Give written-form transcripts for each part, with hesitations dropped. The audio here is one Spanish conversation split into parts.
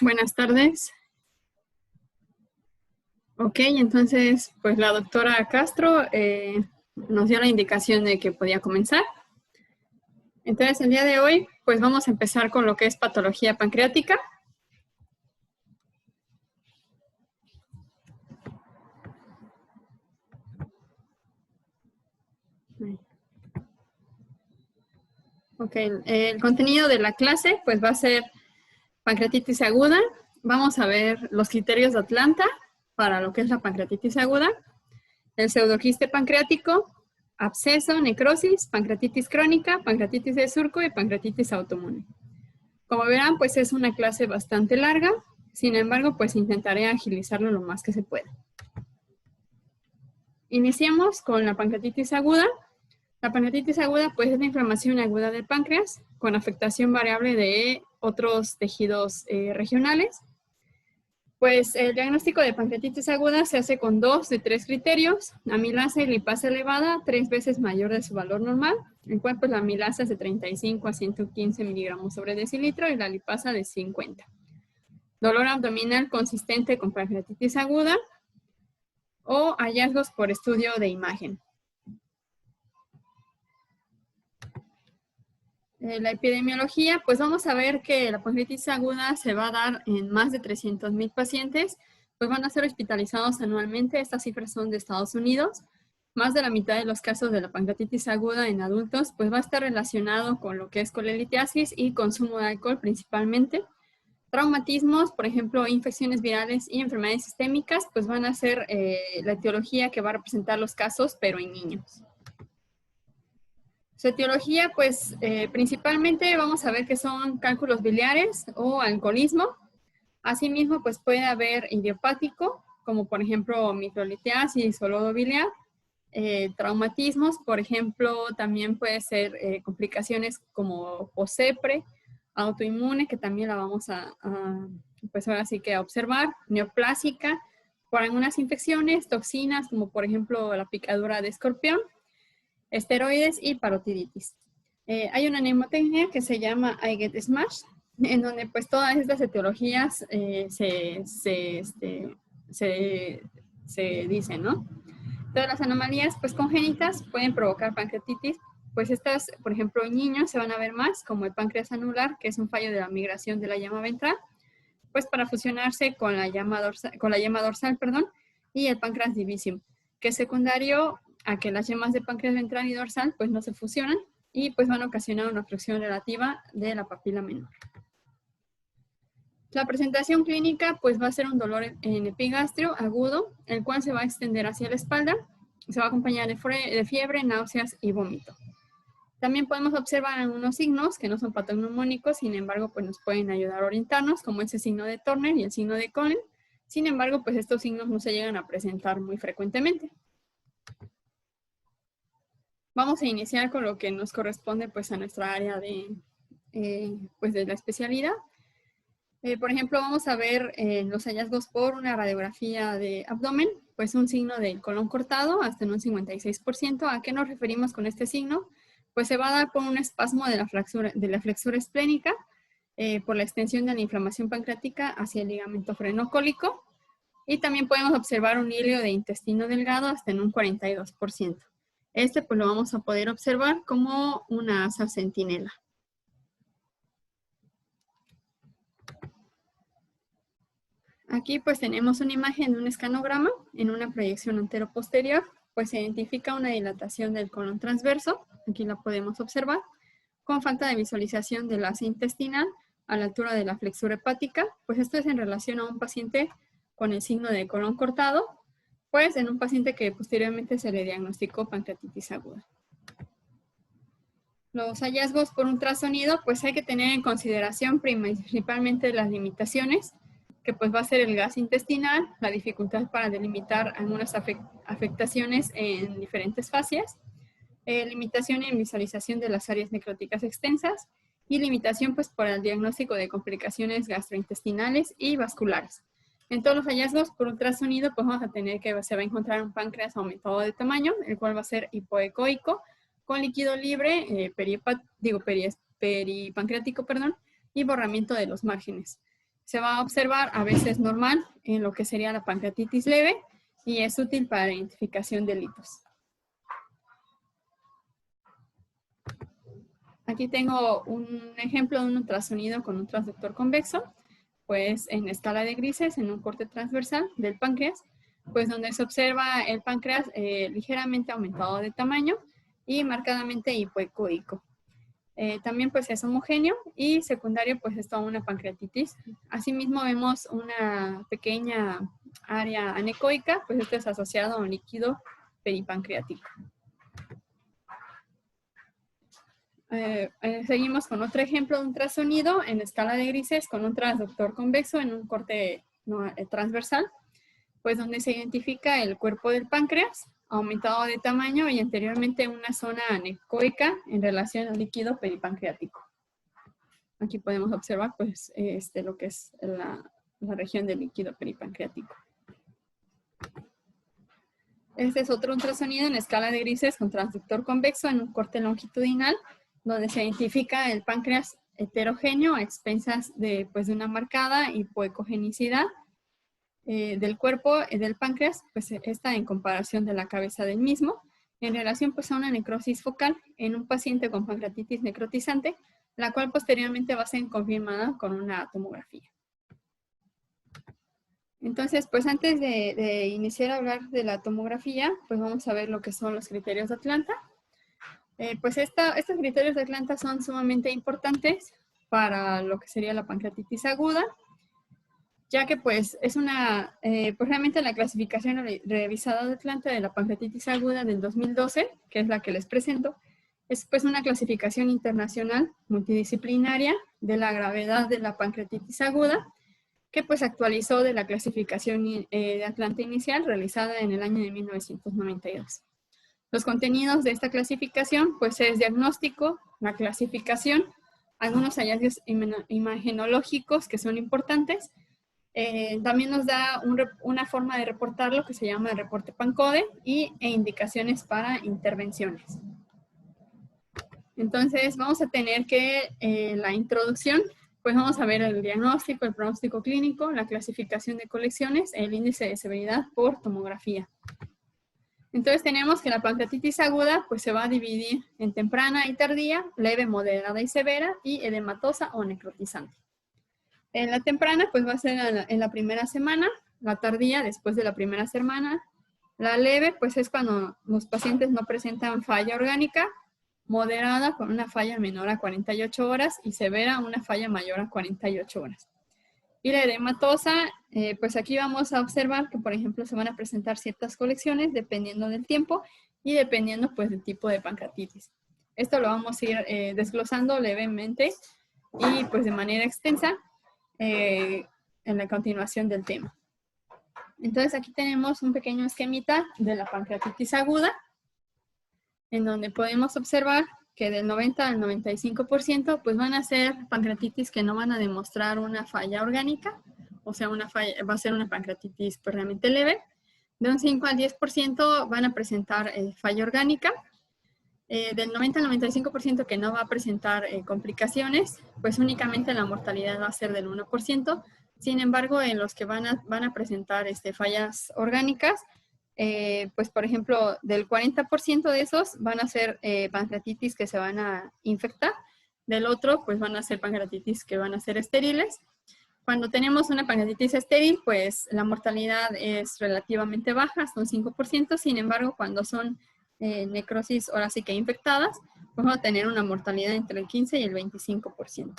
Buenas tardes. Ok, entonces, pues la doctora Castro nos dio la indicación de que podía comenzar. Entonces, el día de hoy, pues vamos a empezar con lo que es patología pancreática. Ok, el contenido de la clase, pues va a ser pancreatitis aguda. Vamos a ver los criterios de Atlanta para lo que es la pancreatitis aguda, el pseudoquiste pancreático, absceso, necrosis, pancreatitis crónica, pancreatitis de surco y pancreatitis autoinmune. Como verán, pues es una clase bastante larga, sin embargo, pues intentaré agilizarlo lo más que se pueda. Iniciamos con la pancreatitis aguda. La pancreatitis aguda, pues es la inflamación aguda del páncreas con afectación variable de otros tejidos regionales. Pues el diagnóstico de pancreatitis aguda se hace con 2 de 3 criterios: amilasa y lipasa elevada 3 veces mayor de su valor normal, en cual pues la amilasa es de 35 a 115 miligramos sobre decilitro y la lipasa de 50. Dolor abdominal consistente con pancreatitis aguda o hallazgos por estudio de imagen. La epidemiología, pues vamos a ver que la pancreatitis aguda se va a dar en más de 300,000 pacientes, pues van a ser hospitalizados anualmente. Estas cifras son de Estados Unidos. Más de la mitad de los casos de la pancreatitis aguda en adultos, pues va a estar relacionado con lo que es colelitiasis y consumo de alcohol principalmente. Traumatismos, por ejemplo, infecciones virales y enfermedades sistémicas, pues van a ser la etiología que va a representar los casos, pero en niños. Su etiología, pues principalmente vamos a ver que son cálculos biliares o alcoholismo. Asimismo, pues puede haber idiopático, como por ejemplo microlitiasis o lodo biliar. Traumatismos, por ejemplo, también puede ser complicaciones como posepre, autoinmune, que también la vamos pues ahora sí que a observar, neoplásica, por algunas infecciones, toxinas, como por ejemplo la picadura de escorpión, esteroides y parotiditis. Hay una mnemotecnia que se llama I Get Smash, en donde pues todas estas etiologías se dicen, ¿no? Todas las anomalías pues congénitas pueden provocar pancreatitis. Pues estas, por ejemplo, en niños se van a ver más, como el páncreas anular, que es un fallo de la migración de la llama ventral, pues para fusionarse con la llama dorsal, y el páncreas division, que es secundario a que las yemas de páncreas ventral y dorsal pues no se fusionan y pues van a ocasionar una obstrucción relativa de la papila menor. La presentación clínica pues va a ser un dolor en epigastrio agudo, el cual se va a extender hacia la espalda, se va a acompañar de fiebre, náuseas y vómito. También podemos observar algunos signos que no son patognomónicos, sin embargo, pues nos pueden ayudar a orientarnos, como ese signo de Turner y el signo de Cohen. Sin embargo, pues estos signos no se llegan a presentar muy frecuentemente. Vamos a iniciar con lo que nos corresponde pues a nuestra área pues de la especialidad. Por ejemplo, vamos a ver los hallazgos por una radiografía de abdomen, pues un signo del colon cortado hasta en un 56%. ¿A qué nos referimos con este signo? Pues se va a dar por un espasmo de la flexura esplénica, por la extensión de la inflamación pancreática hacia el ligamento frenocólico, y también podemos observar un hilio de intestino delgado hasta en un 42%. Este pues lo vamos a poder observar como una asa centinela. Aquí pues tenemos una imagen de un escanograma en una proyección anteroposterior, pues se identifica una dilatación del colon transverso, aquí la podemos observar, con falta de visualización del asa intestinal a la altura de la flexura hepática. Pues esto es en relación a un paciente con el signo de colon cortado, pues en un paciente que posteriormente se le diagnosticó pancreatitis aguda. Los hallazgos por ultrasonido, pues hay que tener en consideración principalmente las limitaciones, que pues va a ser el gas intestinal, la dificultad para delimitar algunas afectaciones en diferentes fascias, limitación en visualización de las áreas necróticas extensas y limitación pues por el diagnóstico de complicaciones gastrointestinales y vasculares. En todos los hallazgos por ultrasonido pues vamos a tener que se va a encontrar un páncreas aumentado de tamaño, el cual va a ser hipoecoico, con líquido libre, peripancreático, y borramiento de los márgenes. Se va a observar a veces normal en lo que sería la pancreatitis leve y es útil para la identificación de litos. Aquí tengo un ejemplo de un ultrasonido con un transductor convexo, pues en escala de grises, en un corte transversal del páncreas, pues donde se observa el páncreas ligeramente aumentado de tamaño y marcadamente hipoecoico. También pues es homogéneo y secundario pues es toda una pancreatitis. Asimismo vemos una pequeña área anecoica, pues esto es asociado a un líquido peripancreático. Seguimos con otro ejemplo de ultrasonido en escala de grises con un transductor convexo en un corte transversal, pues donde se identifica el cuerpo del páncreas aumentado de tamaño y anteriormente una zona anecoica en relación al líquido peripancreático. Aquí podemos observar pues lo que es la región del líquido peripancreático. Este es otro ultrasonido en escala de grises con transductor convexo en un corte longitudinal, donde se identifica el páncreas heterogéneo a expensas de una marcada hipoecogenicidad del cuerpo del páncreas, pues esta en comparación de la cabeza del mismo, en relación pues a una necrosis focal en un paciente con pancreatitis necrotizante, la cual posteriormente va a ser confirmada con una tomografía. Entonces, pues antes de iniciar a hablar de la tomografía, pues vamos a ver lo que son los criterios de Atlanta. Pues estos criterios de Atlanta son sumamente importantes para lo que sería la pancreatitis aguda, ya que pues es pues realmente la clasificación revisada de Atlanta de la pancreatitis aguda del 2012, que es la que les presento, es pues una clasificación internacional multidisciplinaria de la gravedad de la pancreatitis aguda, que pues actualizó de la clasificación de Atlanta inicial realizada en el año de 1992. Los contenidos de esta clasificación pues es diagnóstico, la clasificación, algunos hallazgos imagenológicos que son importantes. También nos da una forma de reportarlo que se llama el reporte PANCODE e indicaciones para intervenciones. Entonces vamos a tener que la introducción, pues vamos a ver el diagnóstico, el pronóstico clínico, la clasificación de colecciones, el índice de severidad por tomografía. Entonces tenemos que la pancreatitis aguda pues se va a dividir en temprana y tardía, leve, moderada y severa y edematosa o necrotizante. En la temprana pues va a ser en la primera semana, la tardía después de la primera semana, la leve pues es cuando los pacientes no presentan falla orgánica, moderada con una falla menor a 48 horas y severa una falla mayor a 48 horas. Y la edematosa, pues aquí vamos a observar que, por ejemplo, se van a presentar ciertas colecciones dependiendo del tiempo y dependiendo, pues, del tipo de pancreatitis. Esto lo vamos a ir desglosando levemente y, pues, de manera extensa en la continuación del tema. Entonces, aquí tenemos un pequeño esquemita de la pancreatitis aguda, en donde podemos observar que del 90 al 95% pues van a ser pancreatitis que no van a demostrar una falla orgánica, o sea, va a ser una pancreatitis pues realmente leve. De un 5 al 10% van a presentar falla orgánica. Del 90 al 95% que no va a presentar complicaciones, pues únicamente la mortalidad va a ser del 1%. Sin embargo, en los que van a presentar fallas orgánicas, pues por ejemplo, del 40% de esos van a ser pancreatitis que se van a infectar, del otro pues van a ser pancreatitis que van a ser estériles. Cuando tenemos una pancreatitis estéril, pues la mortalidad es relativamente baja, son 5%, sin embargo, cuando son necrosis ahora sí que infectadas, pues vamos a tener una mortalidad entre el 15 y el 25%.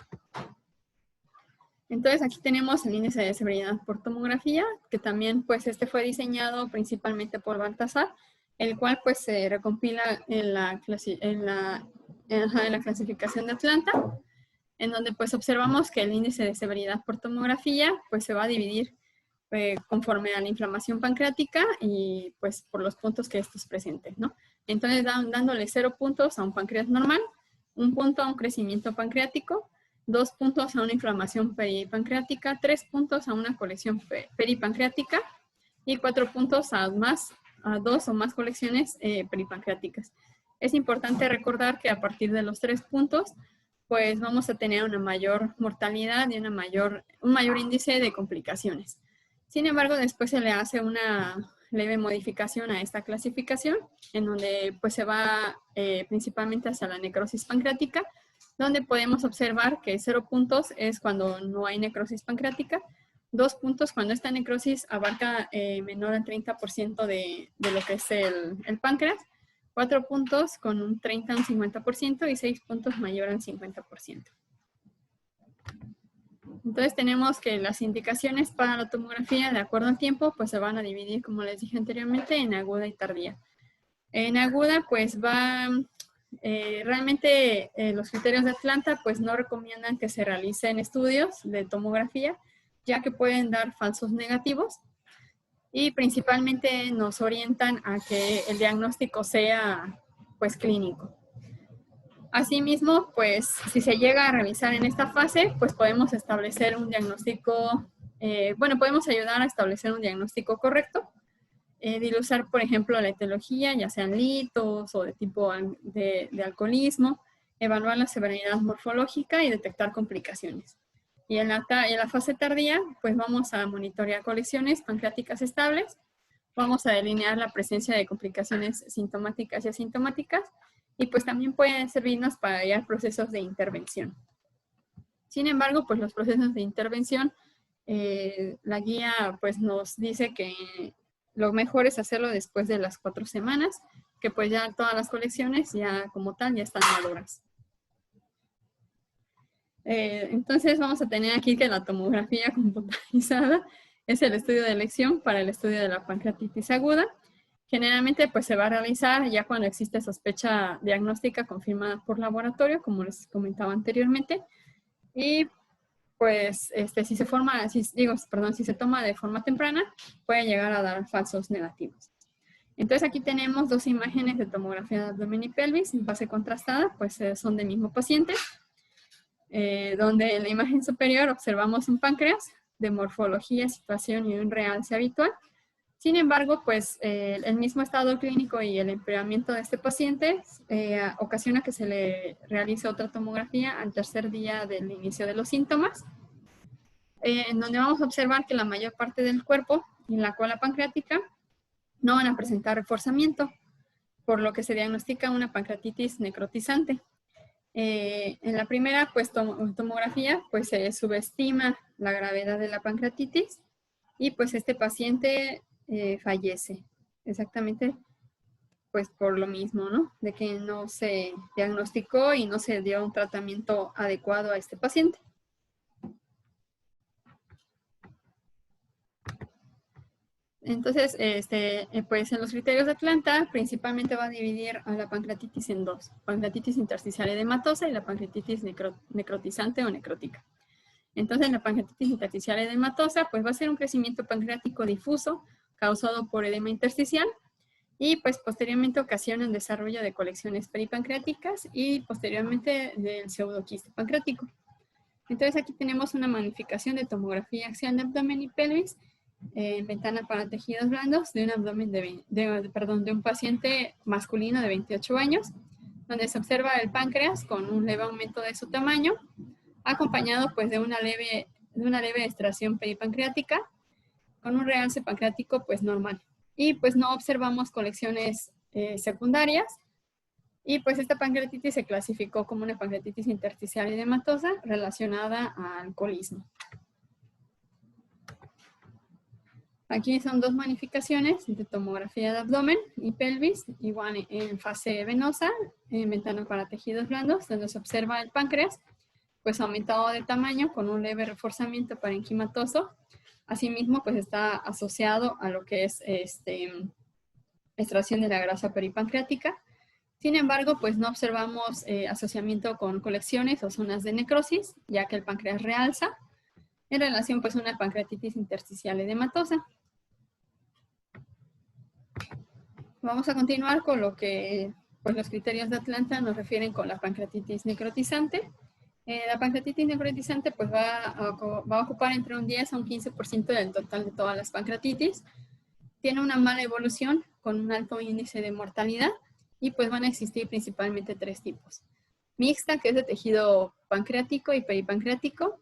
Entonces aquí tenemos el índice de severidad por tomografía, que también pues fue diseñado principalmente por Baltasar, el cual pues se recompila en la clasificación de Atlanta, en donde pues observamos que el índice de severidad por tomografía pues se va a dividir conforme a la inflamación pancreática y pues por los puntos que estos presenten, ¿no? Entonces dándole 0 puntos a un páncreas normal, 1 punto a un crecimiento pancreático, 2 puntos a una inflamación peripancreática, 3 puntos a una colección peripancreática y 4 puntos a 2 o más colecciones peripancreáticas. Es importante recordar que a partir de los 3 puntos, pues vamos a tener una mayor mortalidad y un mayor índice de complicaciones. Sin embargo, después se le hace una leve modificación a esta clasificación, en donde pues se va principalmente hacia la necrosis pancreática, donde podemos observar que 0 puntos es cuando no hay necrosis pancreática, 2 puntos cuando esta necrosis abarca menor al 30% de lo que es el páncreas, 4 puntos con un 30 a un 50% y 6 puntos mayor al 50%. Entonces tenemos que las indicaciones para la tomografía de acuerdo al tiempo pues se van a dividir, como les dije anteriormente, en aguda y tardía. En aguda pues realmente los criterios de Atlanta pues no recomiendan que se realicen estudios de tomografía, ya que pueden dar falsos negativos y principalmente nos orientan a que el diagnóstico sea pues clínico. Asimismo, pues si se llega a realizar en esta fase, pues podemos establecer un diagnóstico, podemos ayudar a establecer un diagnóstico correcto, de usar, por ejemplo, la etiología, ya sean litos o de tipo de alcoholismo, evaluar la severidad morfológica y detectar complicaciones. Y en la fase tardía, pues vamos a monitorear colecciones pancreáticas estables, vamos a delinear la presencia de complicaciones sintomáticas y asintomáticas, y pues también pueden servirnos para guiar procesos de intervención. Sin embargo, pues los procesos de intervención, la guía pues nos dice que lo mejor es hacerlo después de las 4 semanas, que pues ya todas las colecciones ya como tal ya están maduras. Entonces vamos a tener aquí que la tomografía computarizada es el estudio de elección para el estudio de la pancreatitis aguda. Generalmente pues se va a realizar ya cuando existe sospecha diagnóstica confirmada por laboratorio, como les comentaba anteriormente. Y pues si se toma de forma temprana, puede llegar a dar falsos negativos. Entonces aquí tenemos 2 imágenes de tomografía de abdomen y pelvis en fase contrastada, pues son del mismo paciente, donde en la imagen superior observamos un páncreas de morfología, situación y un realce habitual. Sin embargo, pues el mismo estado clínico y el empeoramiento de este paciente ocasiona que se le realice otra tomografía al tercer día del inicio de los síntomas, en donde vamos a observar que la mayor parte del cuerpo y la cola pancreática no van a presentar reforzamiento, por lo que se diagnostica una pancreatitis necrotizante. En la primera pues, tomografía pues, se subestima la gravedad de la pancreatitis y pues este paciente fallece, exactamente pues por lo mismo, ¿no? De que no se diagnosticó y no se dio un tratamiento adecuado a este paciente. Entonces, pues en los criterios de Atlanta, principalmente va a dividir a la pancreatitis en 2, pancreatitis intersticial edematosa y la pancreatitis necrotizante o necrótica. Entonces, la pancreatitis intersticial edematosa, pues va a ser un crecimiento pancreático difuso causado por edema intersticial y pues posteriormente ocasiona el desarrollo de colecciones peripancreáticas y posteriormente del pseudoquiste pancreático. Entonces, aquí tenemos una magnificación de tomografía axial de abdomen y pelvis en ventana para tejidos blandos de un abdomen de un paciente masculino de 28 años, donde se observa el páncreas con un leve aumento de su tamaño, acompañado pues de una leve extracción peripancreática con un realce pancreático pues normal. Y pues no observamos colecciones secundarias, y pues esta pancreatitis se clasificó como una pancreatitis intersticial edematosa relacionada al alcoholismo. Aquí son 2 magnificaciones de tomografía de abdomen y pelvis, igual en fase venosa, en ventana para tejidos blandos, donde se observa el páncreas, pues aumentado de tamaño con un leve reforzamiento parenquimatoso. Asimismo, pues está asociado a lo que es extracción de la grasa peripancreática. Sin embargo, pues no observamos asociamiento con colecciones o zonas de necrosis, ya que el páncreas realza en relación pues a una pancreatitis intersticial edematosa. Vamos a continuar con lo que pues, los criterios de Atlanta nos refieren con la pancreatitis necrotizante. La pancreatitis necrotizante pues, va a ocupar entre un 10 a un 15% del total de todas las pancreatitis. Tiene una mala evolución con un alto índice de mortalidad y pues van a existir principalmente 3 tipos. Mixta, que es de tejido pancreático y peripancreático,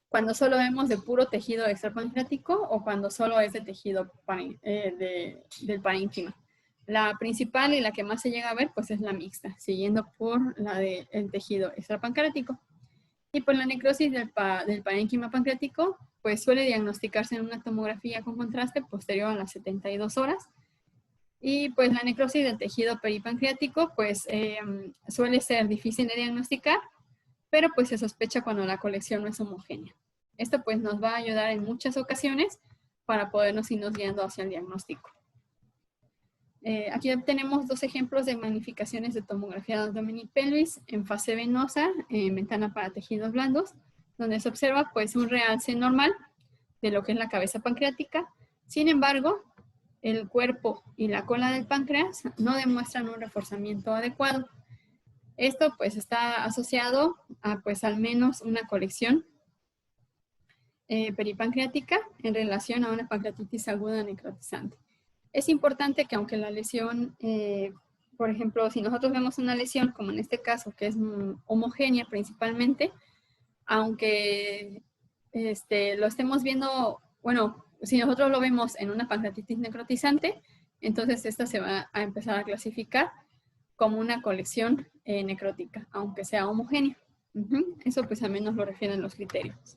cuando solo vemos de puro tejido extrapancreático o cuando solo es de tejido del parénquima. La principal y la que más se llega a ver pues es la mixta, siguiendo por la del tejido extrapancreático. Y por la necrosis del parénquima pancreático pues suele diagnosticarse en una tomografía con contraste posterior a las 72 horas. Y pues la necrosis del tejido peripancreático pues suele ser difícil de diagnosticar, pero pues se sospecha cuando la colección no es homogénea. Esto pues nos va a ayudar en muchas ocasiones para podernos irnos guiando hacia el diagnóstico. Aquí tenemos dos ejemplos de magnificaciones de tomografía de abdomen y pelvis en fase venosa, en ventana para tejidos blandos, donde se observa pues un realce normal de lo que es la cabeza pancreática. Sin embargo, el cuerpo y la cola del páncreas no demuestran un reforzamiento adecuado. Esto pues está asociado a pues al menos una colección peripancreática en relación a una pancreatitis aguda necrotizante. Es importante que aunque la lesión, por ejemplo, si nosotros vemos una lesión, como en este caso, que es homogénea principalmente, aunque lo estemos viendo, bueno, si nosotros lo vemos en una pancreatitis necrotizante, entonces esta se va a empezar a clasificar como una colección necrótica, aunque sea homogénea. Eso pues al menos lo refieren los criterios.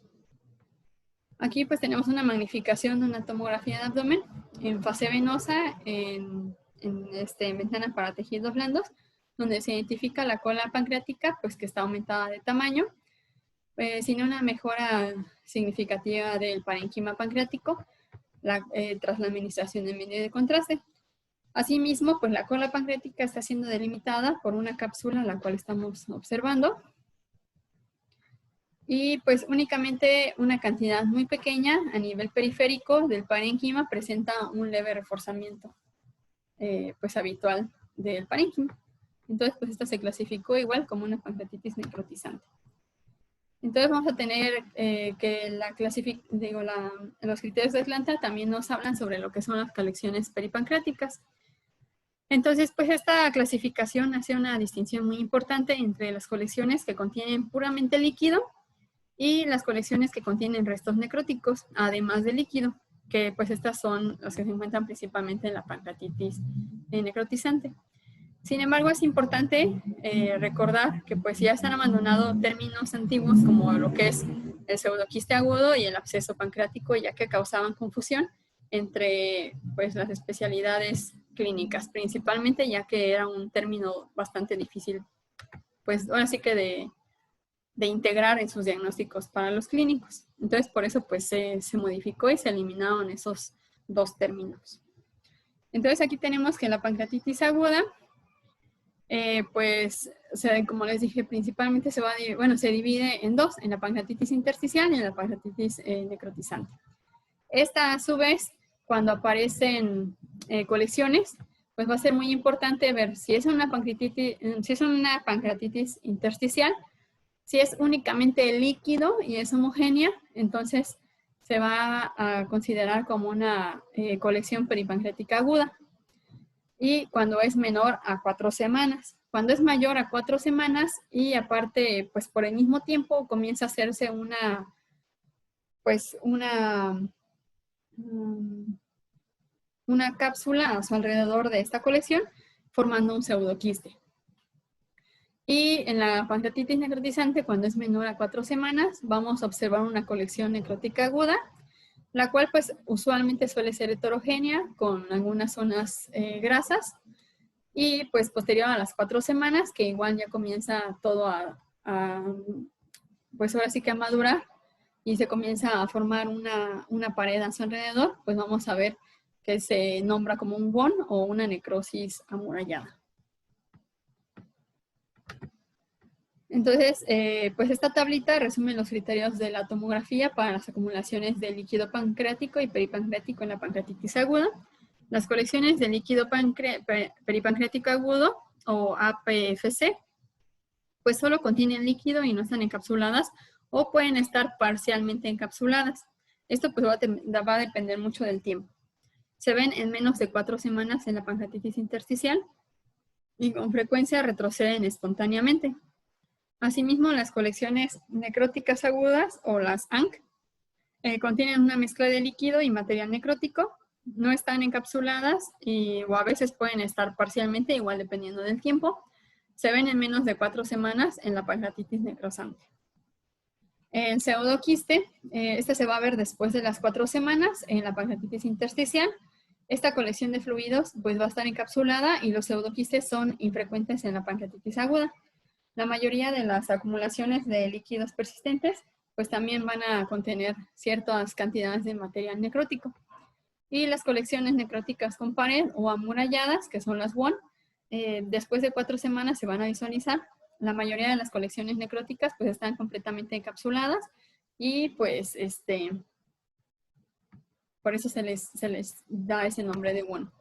Aquí pues tenemos una magnificación de una tomografía de abdomen en fase venosa, en ventana para tejidos blandos, donde se identifica la cola pancreática pues que está aumentada de tamaño, sin una mejora significativa del parénquima pancreático tras la administración de medio de contraste. Asimismo, pues la cola pancreática está siendo delimitada por una cápsula la cual estamos observando. Y pues únicamente una cantidad muy pequeña a nivel periférico del parénquima presenta un leve reforzamiento pues habitual del parénquima. Entonces pues esta se clasificó igual como una pancreatitis necrotizante. Entonces vamos a tener que los criterios de Atlanta también nos hablan sobre lo que son las colecciones peripancreáticas. Entonces, pues esta clasificación hace una distinción muy importante entre las colecciones que contienen puramente líquido y las colecciones que contienen restos necróticos, además del líquido, que pues estas son las que se encuentran principalmente en la pancreatitis necrotizante. Sin embargo, es importante recordar que pues ya están abandonados términos antiguos como lo que es el pseudoquiste agudo y el absceso pancreático, ya que causaban confusión entre pues las especialidades clínicas, principalmente ya que era un término bastante difícil, pues ahora sí que de integrar en sus diagnósticos para los clínicos. Entonces, por eso pues se modificó y se eliminaron esos dos términos. Entonces, aquí tenemos que la pancreatitis aguda pues, como les dije, principalmente se divide en dos, en la pancreatitis intersticial y en la pancreatitis necrotizante. Esta, a su vez, cuando aparecen colecciones, pues va a ser muy importante ver si es una pancreatitis intersticial, si es únicamente líquido y es homogénea, entonces se va a considerar como una colección peripancreática aguda. Y cuando es menor a 4 semanas. Cuando es mayor a 4 semanas y aparte, pues por el mismo tiempo comienza a hacerse una cápsula a su alrededor de esta colección, formando un pseudoquiste. Y en la pancreatitis necrotizante, cuando es menor a 4 semanas, vamos a observar una colección necrótica aguda, la cual pues usualmente suele ser heterogénea con algunas zonas grasas. Y pues posterior a las 4 semanas, que igual ya comienza todo pues ahora sí que a madurar y se comienza a formar una pared a su alrededor, pues vamos a ver que se nombra como un WON o una necrosis amurallada. Entonces, pues esta tablita resume los criterios de la tomografía para las acumulaciones de líquido pancreático y peripancreático en la pancreatitis aguda. Las colecciones de líquido peripancreático agudo o APFC, pues solo contienen líquido y no están encapsuladas o pueden estar parcialmente encapsuladas. Esto pues va a depender mucho del tiempo. Se ven en menos de 4 semanas en la pancreatitis intersticial y con frecuencia retroceden espontáneamente. Asimismo, las colecciones necróticas agudas o las ANC contienen una mezcla de líquido y material necrótico, no están encapsuladas o a veces pueden estar parcialmente, igual dependiendo del tiempo. Se ven en menos de 4 semanas en la pancreatitis necrosante. El pseudoquiste, este se va a ver después de las 4 semanas en la pancreatitis intersticial. Esta colección de fluidos pues va a estar encapsulada y los pseudoquistes son infrecuentes en la pancreatitis aguda. La mayoría de las acumulaciones de líquidos persistentes pues también van a contener ciertas cantidades de material necrótico. Y las colecciones necróticas con pared o amuralladas, que son las WON, después de 4 semanas se van a visualizar. La mayoría de las colecciones necróticas pues están completamente encapsuladas y pues por eso se les da ese nombre de WON.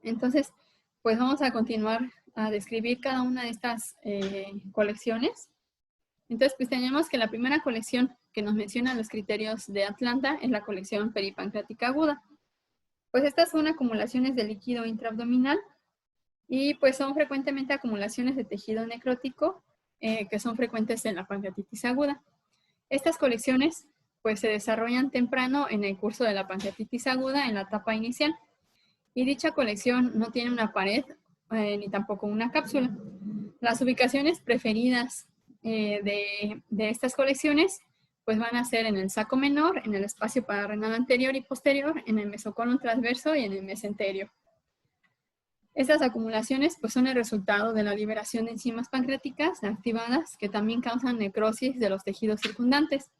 Entonces, pues vamos a continuar a describir cada una de estas colecciones. Entonces, pues tenemos que la primera colección que nos menciona los criterios de Atlanta es la colección peripancreática aguda. Pues estas son acumulaciones de líquido intraabdominal y pues son frecuentemente acumulaciones de tejido necrótico que son frecuentes en la pancreatitis aguda. Estas colecciones pues se desarrollan temprano en el curso de la pancreatitis aguda en la etapa inicial y dicha colección no tiene una pared ni tampoco una cápsula. Las ubicaciones preferidas de estas colecciones pues van a ser en el saco menor, en el espacio pararrenal anterior y posterior, en el mesocolon transverso y en el mesenterio. Estas acumulaciones pues son el resultado de la liberación de enzimas pancreáticas activadas que también causan necrosis de los tejidos circundantes.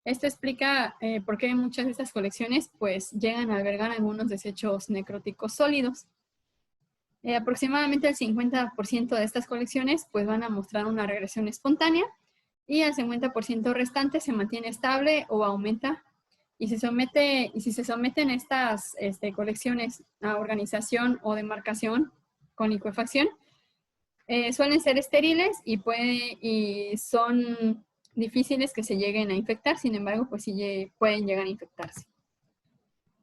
Esto explica por qué muchas de estas colecciones pues llegan a albergar algunos desechos necróticos sólidos. Aproximadamente el 50% de estas colecciones pues van a mostrar una regresión espontánea y el 50% restante se mantiene estable o aumenta. Y si se someten estas colecciones a organización o demarcación con licuefacción, suelen ser estériles y son difíciles que se lleguen a infectar, sin embargo, pues sí pueden llegar a infectarse.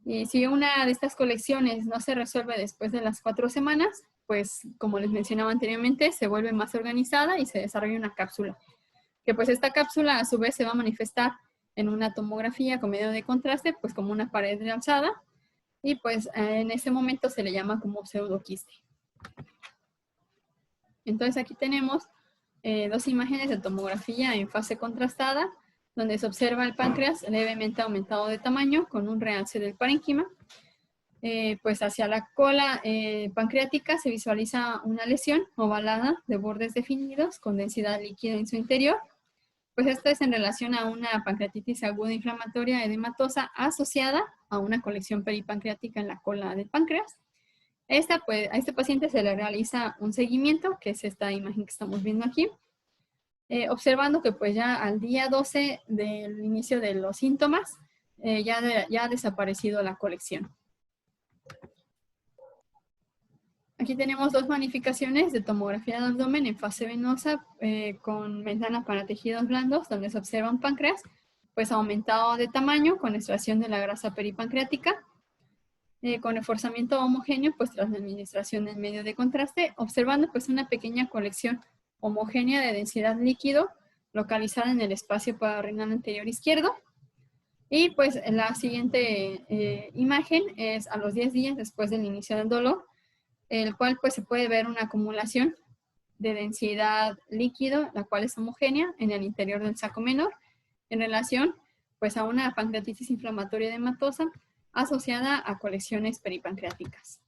Y si una de estas colecciones no se resuelve después de las 4 semanas, pues como les mencionaba anteriormente, se vuelve más organizada y se desarrolla una cápsula. Que pues esta cápsula a su vez se va a manifestar en una tomografía con medio de contraste, pues como una pared realzada, y pues en ese momento se le llama como pseudoquiste. Entonces aquí tenemos 2 imágenes de tomografía en fase contrastada, donde se observa el páncreas levemente aumentado de tamaño con un realce del parénquima. Pues hacia la cola pancreática se visualiza una lesión ovalada de bordes definidos con densidad líquida en su interior. Pues esto es en relación a una pancreatitis aguda inflamatoria edematosa asociada a una colección peripancreática en la cola del páncreas. A este paciente se le realiza un seguimiento, que es esta imagen que estamos viendo aquí, observando que pues ya al día 12 del inicio de los síntomas ya ha desaparecido la colección. Aquí tenemos 2 magnificaciones de tomografía de abdomen en fase venosa con ventana para tejidos blandos, donde se observa un páncreas pues aumentado de tamaño con extracción de la grasa peripancreática, con reforzamiento homogéneo pues tras la administración del medio de contraste, observando pues una pequeña colección homogénea de densidad líquido localizada en el espacio pararrenal anterior izquierdo. Y pues la siguiente imagen es a los 10 días después del inicio del dolor, el cual pues se puede ver una acumulación de densidad líquido, la cual es homogénea en el interior del saco menor, en relación pues a una pancreatitis inflamatoria edematosa asociada a colecciones peripancreáticas.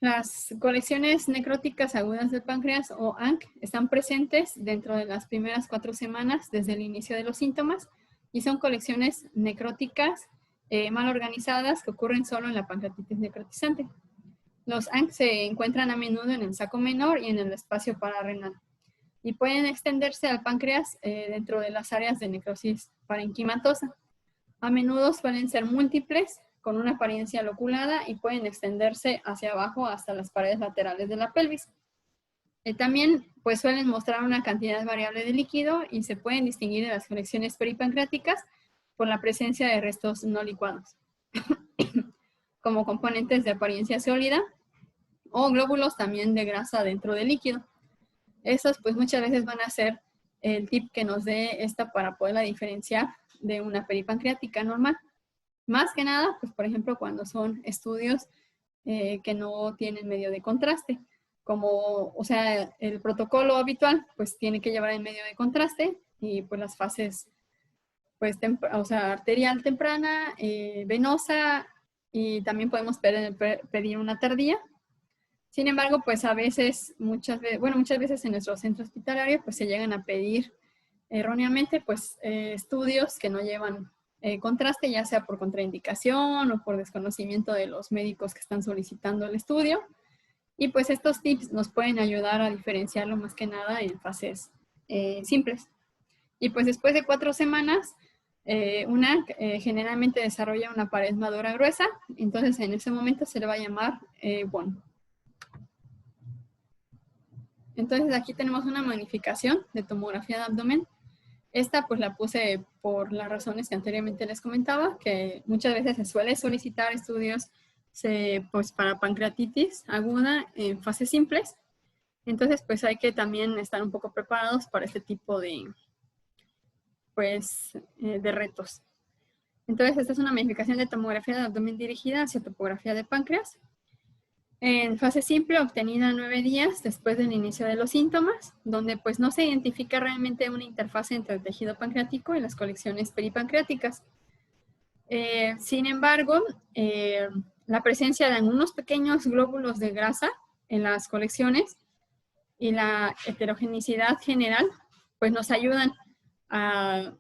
Las colecciones necróticas agudas del páncreas o ANC están presentes dentro de las primeras 4 semanas desde el inicio de los síntomas y son colecciones necróticas mal organizadas que ocurren solo en la pancreatitis necrotizante. Los ANC se encuentran a menudo en el saco menor y en el espacio pararrenal y pueden extenderse al páncreas dentro de las áreas de necrosis parenquimatosa. A menudo suelen ser múltiples, con una apariencia loculada y pueden extenderse hacia abajo hasta las paredes laterales de la pelvis. También pues, suelen mostrar una cantidad variable de líquido y se pueden distinguir de las colecciones peripancreáticas por la presencia de restos no licuados, como componentes de apariencia sólida o glóbulos también de grasa dentro del líquido. Estos pues muchas veces van a ser el tip que nos dé esta para poderla diferenciar de una peripancreática normal. Más que nada, pues por ejemplo, cuando son estudios que no tienen medio de contraste, como, o sea, el protocolo habitual, pues tiene que llevar el medio de contraste y pues las fases, pues, o sea, arterial temprana, venosa, y también podemos pedir una tardía. Sin embargo, pues a veces, muchas veces en nuestro centro hospitalario, pues se llegan a pedir erróneamente, pues estudios que no llevan contraste, ya sea por contraindicación o por desconocimiento de los médicos que están solicitando el estudio. Y pues estos tips nos pueden ayudar a diferenciarlo más que nada en fases simples. Y pues después de 4 semanas, generalmente desarrolla una pared madura gruesa, entonces en ese momento se le va a llamar BON. Entonces aquí tenemos una magnificación de tomografía de abdomen. Esta pues la puse por las razones que anteriormente les comentaba, que muchas veces se suele solicitar estudios pues para pancreatitis aguda en fases simples. Entonces pues hay que también estar un poco preparados para este tipo de, pues, de retos. Entonces esta es una magnificación de tomografía de abdomen dirigida hacia topografía de páncreas. En fase simple, obtenida 9 días después del inicio de los síntomas, donde pues no se identifica realmente una interfase entre el tejido pancreático y las colecciones peripancreáticas. Sin embargo, la presencia de algunos pequeños glóbulos de grasa en las colecciones y la heterogenicidad general, pues nos ayudan a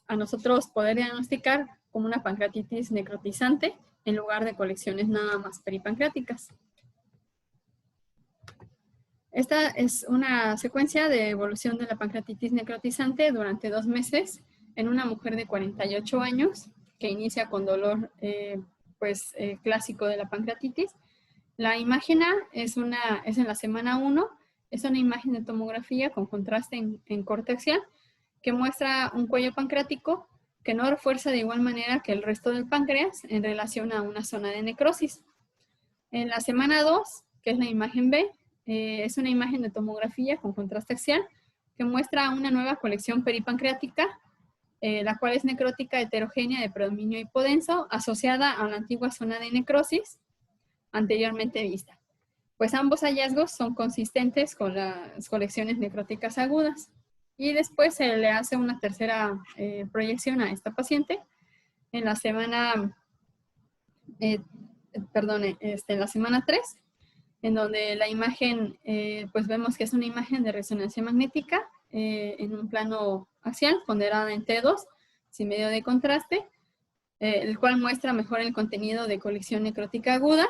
nosotros poder diagnosticar como una pancreatitis necrotizante en lugar de colecciones nada más peripancreáticas. Esta es una secuencia de evolución de la pancreatitis necrotizante durante 2 meses en una mujer de 48 años que inicia con dolor clásico de la pancreatitis. La imagen A es en la semana 1, es una imagen de tomografía con contraste en corte axial que muestra un cuello pancreático que no refuerza de igual manera que el resto del páncreas en relación a una zona de necrosis. En la semana 2, que es la imagen B, es una imagen de tomografía con contraste axial que muestra una nueva colección peripancreática, la cual es necrótica heterogénea de predominio hipodenso asociada a la antigua zona de necrosis anteriormente vista. Pues ambos hallazgos son consistentes con las colecciones necróticas agudas. Y después se le hace una tercera proyección a esta paciente en la semana, en la semana 3, en donde la imagen, pues vemos que es una imagen de resonancia magnética en un plano axial, ponderada en T2, sin medio de contraste, el cual muestra mejor el contenido de colección necrótica aguda,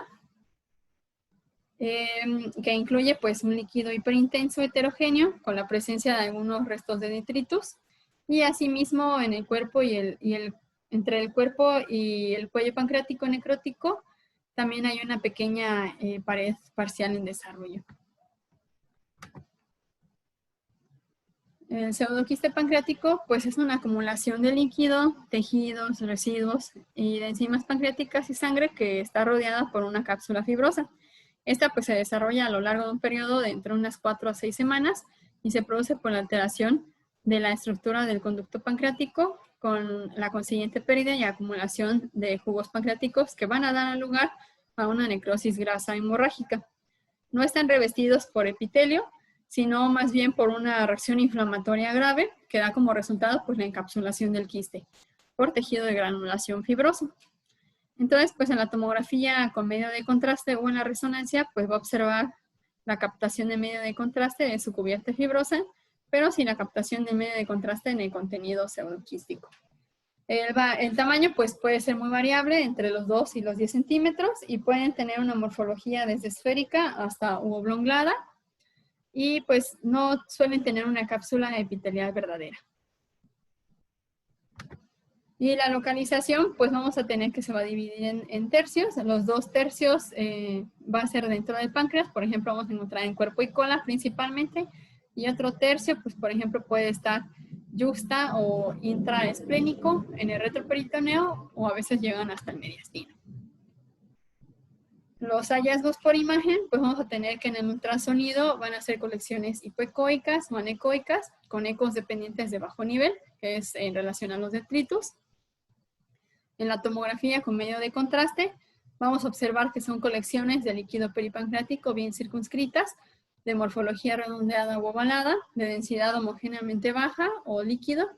que incluye pues un líquido hiperintenso heterogéneo con la presencia de algunos restos de detritus, y asimismo en el cuerpo entre el cuerpo y el cuello pancreático necrótico también hay una pequeña pared parcial en desarrollo. El pseudoquiste pancreático pues es una acumulación de líquido, tejidos, residuos y de enzimas pancreáticas y sangre que está rodeada por una cápsula fibrosa. Esta pues se desarrolla a lo largo de un periodo de entre unas 4 a 6 semanas y se produce por la alteración de la estructura del conducto pancreático con la consiguiente pérdida y acumulación de jugos pancreáticos que van a dar lugar a una necrosis grasa hemorrágica. No están revestidos por epitelio, sino más bien por una reacción inflamatoria grave que da como resultado pues la encapsulación del quiste por tejido de granulación fibroso. Entonces, pues en la tomografía con medio de contraste o en la resonancia, pues va a observar la captación de medio de contraste de su cubierta fibrosa, pero sin la captación de medio de contraste en el contenido pseudoquístico. El tamaño pues puede ser muy variable entre los 2 y los 10 centímetros y pueden tener una morfología desde esférica hasta oblongada y pues no suelen tener una cápsula epitelial verdadera. Y la localización, pues vamos a tener que se va a dividir en tercios. Los 2 tercios va a ser dentro del páncreas. Por ejemplo, vamos a encontrar en cuerpo y cola principalmente. Y otro tercio, pues por ejemplo, puede estar yuxta o intraesplénico en el retroperitoneo o a veces llegan hasta el mediastino. Los hallazgos por imagen, pues vamos a tener que en el ultrasonido van a ser colecciones hipoecoicas o anecoicas con ecos dependientes de bajo nivel, que es en relación a los detritus. En la tomografía con medio de contraste, vamos a observar que son colecciones de líquido peripancreático bien circunscritas, de morfología redondeada o ovalada, de densidad homogéneamente baja o líquido,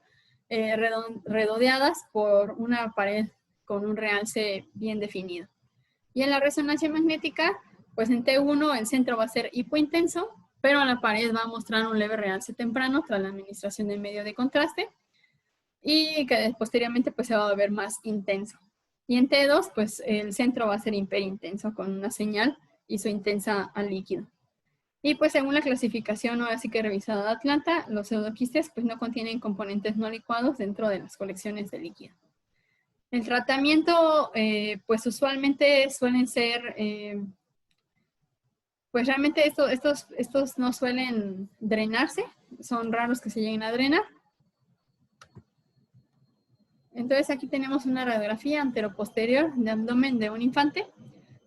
redondeadas por una pared con un realce bien definido. Y en la resonancia magnética, pues en T1 el centro va a ser hipointenso, pero la pared va a mostrar un leve realce temprano tras la administración de medio de contraste y que posteriormente pues se va a ver más intenso. Y en T2, pues el centro va a ser hiperintenso con una señal isointensa al líquido. Y pues según la clasificación ahora sí que revisada de Atlanta, los pseudoquistes pues no contienen componentes no licuados dentro de las colecciones de líquido. El tratamiento pues usualmente suelen ser, pues realmente estos no suelen drenarse, son raros que se lleguen a drenar. Entonces aquí tenemos una radiografía anteroposterior de abdomen de un infante,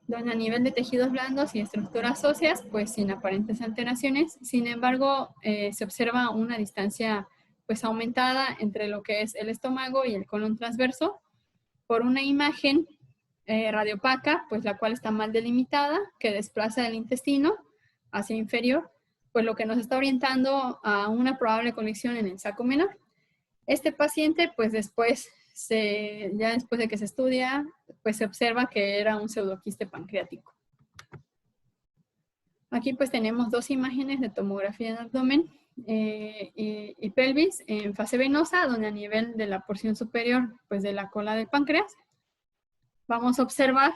donde a nivel de tejidos blandos y estructuras óseas, pues sin aparentes alteraciones. Sin embargo, se observa una distancia pues aumentada entre lo que es el estómago y el colon transverso por una imagen radiopaca, pues la cual está mal delimitada, que desplaza el intestino hacia inferior, pues lo que nos está orientando a una probable conexión en el saco menor. Este paciente, pues después, ya después de que se estudia, pues se observa que era un pseudoquiste pancreático. Aquí pues tenemos dos imágenes de tomografía de abdomen y pelvis en fase venosa, donde a nivel de la porción superior, pues de la cola del páncreas, vamos a observar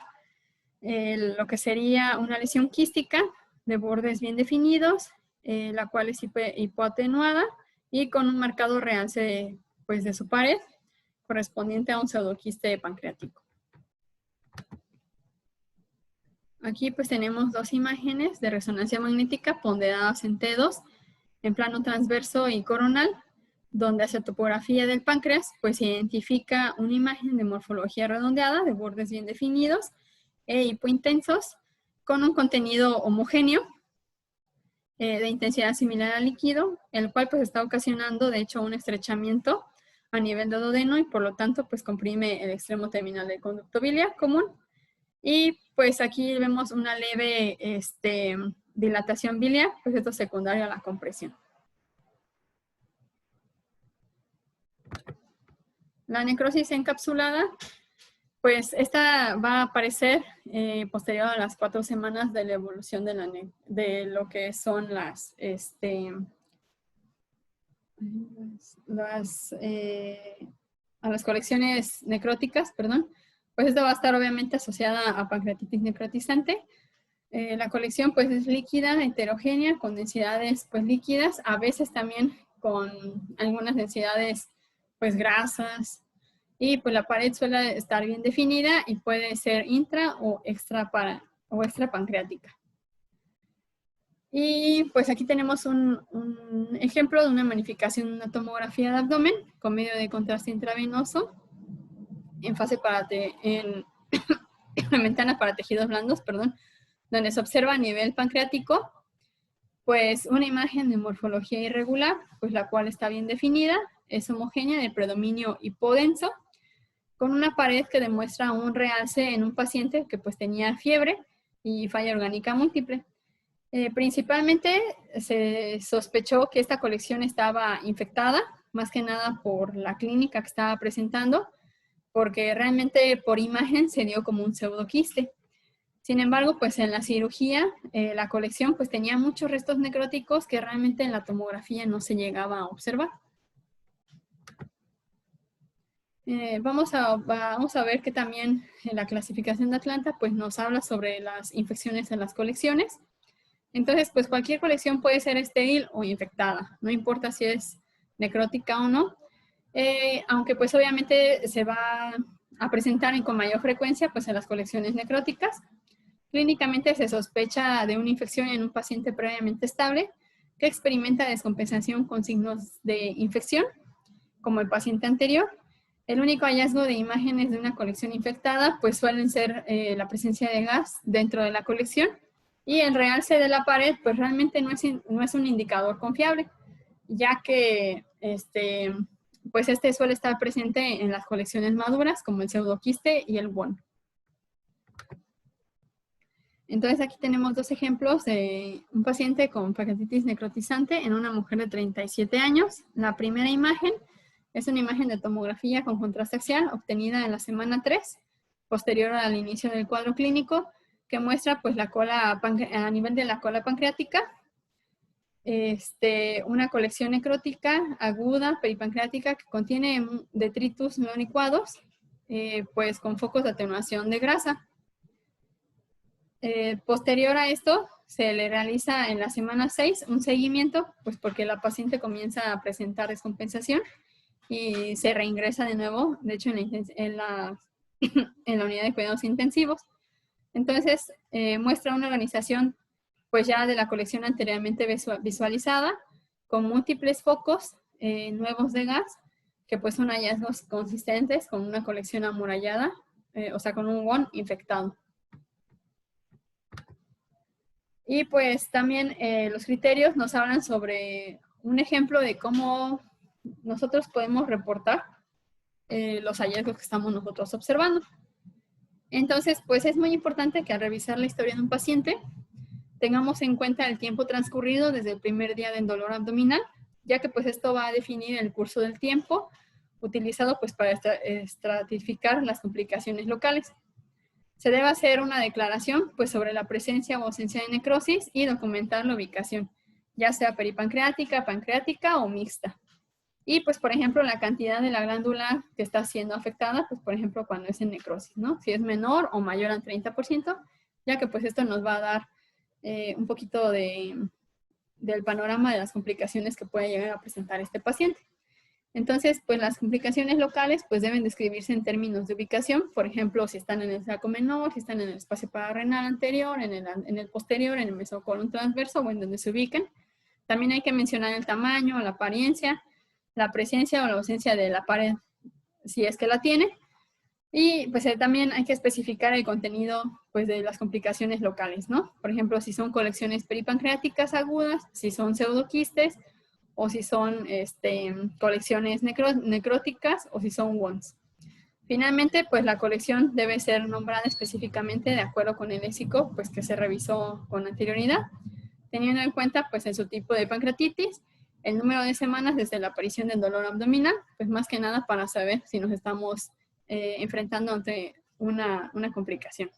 lo que sería una lesión quística de bordes bien definidos, la cual es hipoatenuada y con un marcado realce pues, de su pared correspondiente a un pseudoquiste pancreático. Aquí pues tenemos dos imágenes de resonancia magnética ponderadas en T2 en plano transverso y coronal, donde hacia topografía del páncreas pues se identifica una imagen de morfología redondeada de bordes bien definidos e hipointensos con un contenido homogéneo de intensidad similar al líquido, el cual pues está ocasionando de hecho un estrechamiento a nivel de duodeno y por lo tanto pues comprime el extremo terminal del conducto biliar común. Y pues aquí vemos una leve dilatación biliar, pues esto es secundario a la compresión. La necrosis encapsulada, pues esta va a aparecer posterior a las 4 semanas de la evolución de lo que son a las colecciones necróticas, perdón. Pues esta va a estar obviamente asociada a pancreatitis necrotizante. La colección pues es líquida, heterogénea, con densidades pues líquidas, a veces también con algunas densidades pues grasas, y pues la pared suele estar bien definida y puede ser intra o extra pancreática. Y pues aquí tenemos un ejemplo de una magnificación de una tomografía de abdomen con medio de contraste intravenoso en fase en ventana para tejidos blandos, perdón, donde se observa a nivel pancreático pues una imagen de morfología irregular, pues la cual está bien definida, es homogénea de predominio hipodenso, con una pared que demuestra un realce en un paciente que pues tenía fiebre y falla orgánica múltiple. Principalmente se sospechó que esta colección estaba infectada, más que nada por la clínica que estaba presentando, porque realmente por imagen se dio como un pseudoquiste. Sin embargo, pues en la cirugía, la colección pues tenía muchos restos necróticos que realmente en la tomografía no se llegaba a observar. Vamos a ver que también en la clasificación de Atlanta pues nos habla sobre las infecciones en las colecciones. Entonces, pues cualquier colección puede ser estéril o infectada, no importa si es necrótica o no, aunque pues obviamente se va a presentar con mayor frecuencia pues en las colecciones necróticas. Clínicamente se sospecha de una infección en un paciente previamente estable que experimenta descompensación con signos de infección, como el paciente anterior. El único hallazgo de imágenes de una colección infectada pues suelen ser la presencia de gas dentro de la colección, y el realce de la pared pues realmente no es un indicador confiable, ya que pues suele estar presente en las colecciones maduras como el pseudoquiste y el WON. Entonces aquí tenemos dos ejemplos de un paciente con pancreatitis necrotizante en una mujer de 37 años. La primera imagen es una imagen de tomografía con contraste axial obtenida en la semana 3, posterior al inicio del cuadro clínico, que muestra pues la cola a nivel de la cola pancreática, una colección necrótica aguda peripancreática que contiene detritus no licuados, pues con focos de atenuación de grasa. Posterior a esto, se le realiza en la semana 6 un seguimiento, pues porque la paciente comienza a presentar descompensación y se reingresa de nuevo, de hecho en la unidad de cuidados intensivos. Entonces, muestra una organización pues ya de la colección anteriormente visualizada, con múltiples focos nuevos de gas, que pues son hallazgos consistentes con una colección amurallada, o sea, con un WON infectado. Y pues también los criterios nos hablan sobre un ejemplo de cómo nosotros podemos reportar los hallazgos que estamos nosotros observando. Entonces, pues es muy importante que al revisar la historia de un paciente tengamos en cuenta el tiempo transcurrido desde el primer día del dolor abdominal, ya que pues esto va a definir el curso del tiempo utilizado pues para estratificar las complicaciones locales. Se debe hacer una declaración pues sobre la presencia o ausencia de necrosis y documentar la ubicación, ya sea peripancreática, pancreática o mixta. Y pues, por ejemplo, la cantidad de la glándula que está siendo afectada, pues, por ejemplo, cuando es en necrosis, ¿no? Si es menor o mayor al 30%, ya que pues esto nos va a dar un poquito del panorama de las complicaciones que puede llegar a presentar este paciente. Entonces, pues las complicaciones locales pues deben describirse en términos de ubicación, por ejemplo, si están en el saco menor, si están en el espacio pararrenal anterior, en el posterior, en el mesocolon transverso o en donde se ubiquen. También hay que mencionar el tamaño, la apariencia, la presencia o la ausencia de la pared, si es que la tiene. Y pues también hay que especificar el contenido pues de las complicaciones locales, ¿no? Por ejemplo, si son colecciones peripancreáticas agudas, si son pseudoquistes, o si son colecciones necróticas, o si son WONs. Finalmente, pues la colección debe ser nombrada específicamente de acuerdo con el léxico pues, que se revisó con anterioridad, teniendo en cuenta pues en su tipo de pancreatitis, el número de semanas desde la aparición del dolor abdominal, pues más que nada para saber si nos estamos enfrentando ante una complicación.